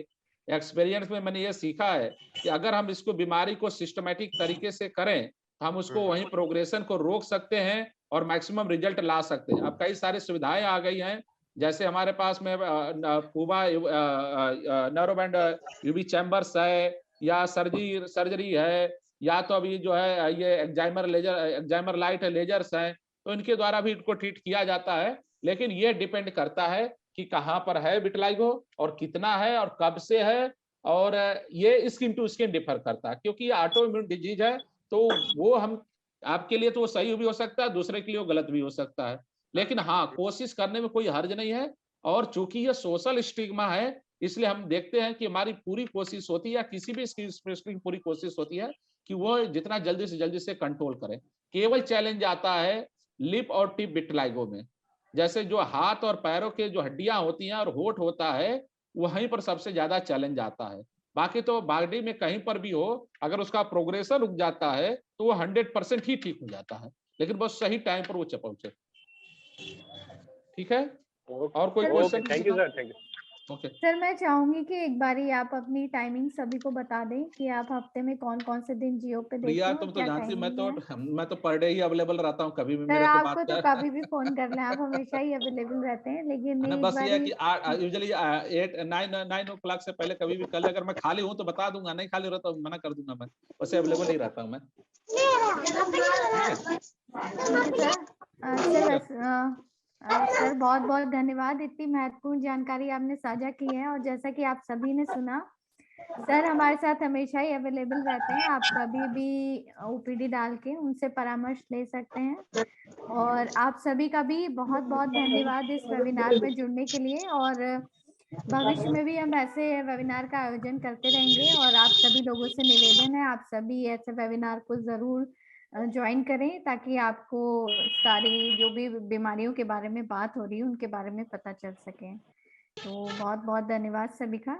एक्सपीरियंस में मैंने ये सीखा है कि अगर हम इसको बीमारी को सिस्टमेटिक तरीके से करें तो हम उसको वहीं प्रोग्रेशन को रोक सकते हैं और मैक्सिमम रिजल्ट ला सकते हैं। अब कई सारी सुविधाएं आ गई हैं, जैसे हमारे पास में पूबा न्यूरोबैंड यूवी चैम्बर्स है, या सर्जरी है, या तो अभी जो है ये एक्जाइमर लाइट लेजर्स हैं, तो इनके द्वारा भी इनको ट्रीट किया जाता है। लेकिन ये डिपेंड करता है कि कहाँ पर है विटिलिगो और कितना है और कब से है, और ये स्किन टू स्किन डिफर करता है, क्योंकि ये ऑटोइम्यून डिजीज है, तो वो हम आपके लिए तो वो सही भी हो सकता है, दूसरे के लिए वो गलत भी हो सकता है, लेकिन हाँ कोशिश करने में कोई हर्ज नहीं है। और चूंकि ये सोशल स्टिग्मा है, इसलिए हम देखते हैं कि हमारी पूरी कोशिश होती है, या किसी भी स्पेशलिस्ट की पूरी कोशिश होती है कि वो जितना जल्दी से कंट्रोल करें। केवल चैलेंज आता है लिप और टिप विटिलिगो में, जैसे जो हाथ और पैरों के जो हड्डियां होती हैं और होठ होता है, वहीं पर सबसे ज्यादा चैलेंज आता है। बाकी तो बॉडी में कहीं पर भी हो, अगर उसका प्रोग्रेशन रुक जाता है तो वो 100% ही ठीक हो जाता है, लेकिन बस सही टाइम पर वो पहुंचे। ठीक है, और कोई question? Thank you sir, thank you. Okay sir मैं चाहूंगी कि एक बारी आप अपनी टाइमिंग सभी को बता दें कि आप हफ्ते में कौन कौन से दिन जियो पे देखते प्रिया हो, तुम तो क्या जानती, टाइमिंग है? मैं तो पर डे ही अवेलेबल रहता हूँ, कभी भी सर मेरे को आपको बात तो कर कभी भी फोन कर लें, आप हमेशा ही अवेलेबल रहते हैं, लेकिन है ना, एक बस ये है बारी कि यूजुअली 9 o'clock से पहले कभी भी कर ले, अगर मैं खाली हूँ तो बता दूंगा, नहीं खाली रहता तो मना कर दूंगा, मैं वैसे अवेलेबल ही रहता हूँ मैं। सर बहुत बहुत धन्यवाद, इतनी महत्वपूर्ण जानकारी आपने साझा की है। और जैसा कि आप सभी ने सुना, सर हमारे साथ हमेशा ही अवेलेबल रहते हैं, आप कभी भी ओपीडी डाल के उनसे परामर्श ले सकते हैं। और आप सभी का भी बहुत बहुत धन्यवाद इस वेबिनार में जुड़ने के लिए, और भविष्य में भी हम ऐसे वेबिनार का आयोजन करते रहेंगे। और आप सभी लोगों से निवेदन है, आप सभी ऐसे वेबिनार को जरूर ज्वाइन करें, ताकि आपको सारी जो भी बीमारियों के बारे में बात हो रही है उनके बारे में पता चल सके। तो बहुत बहुत धन्यवाद सभी का।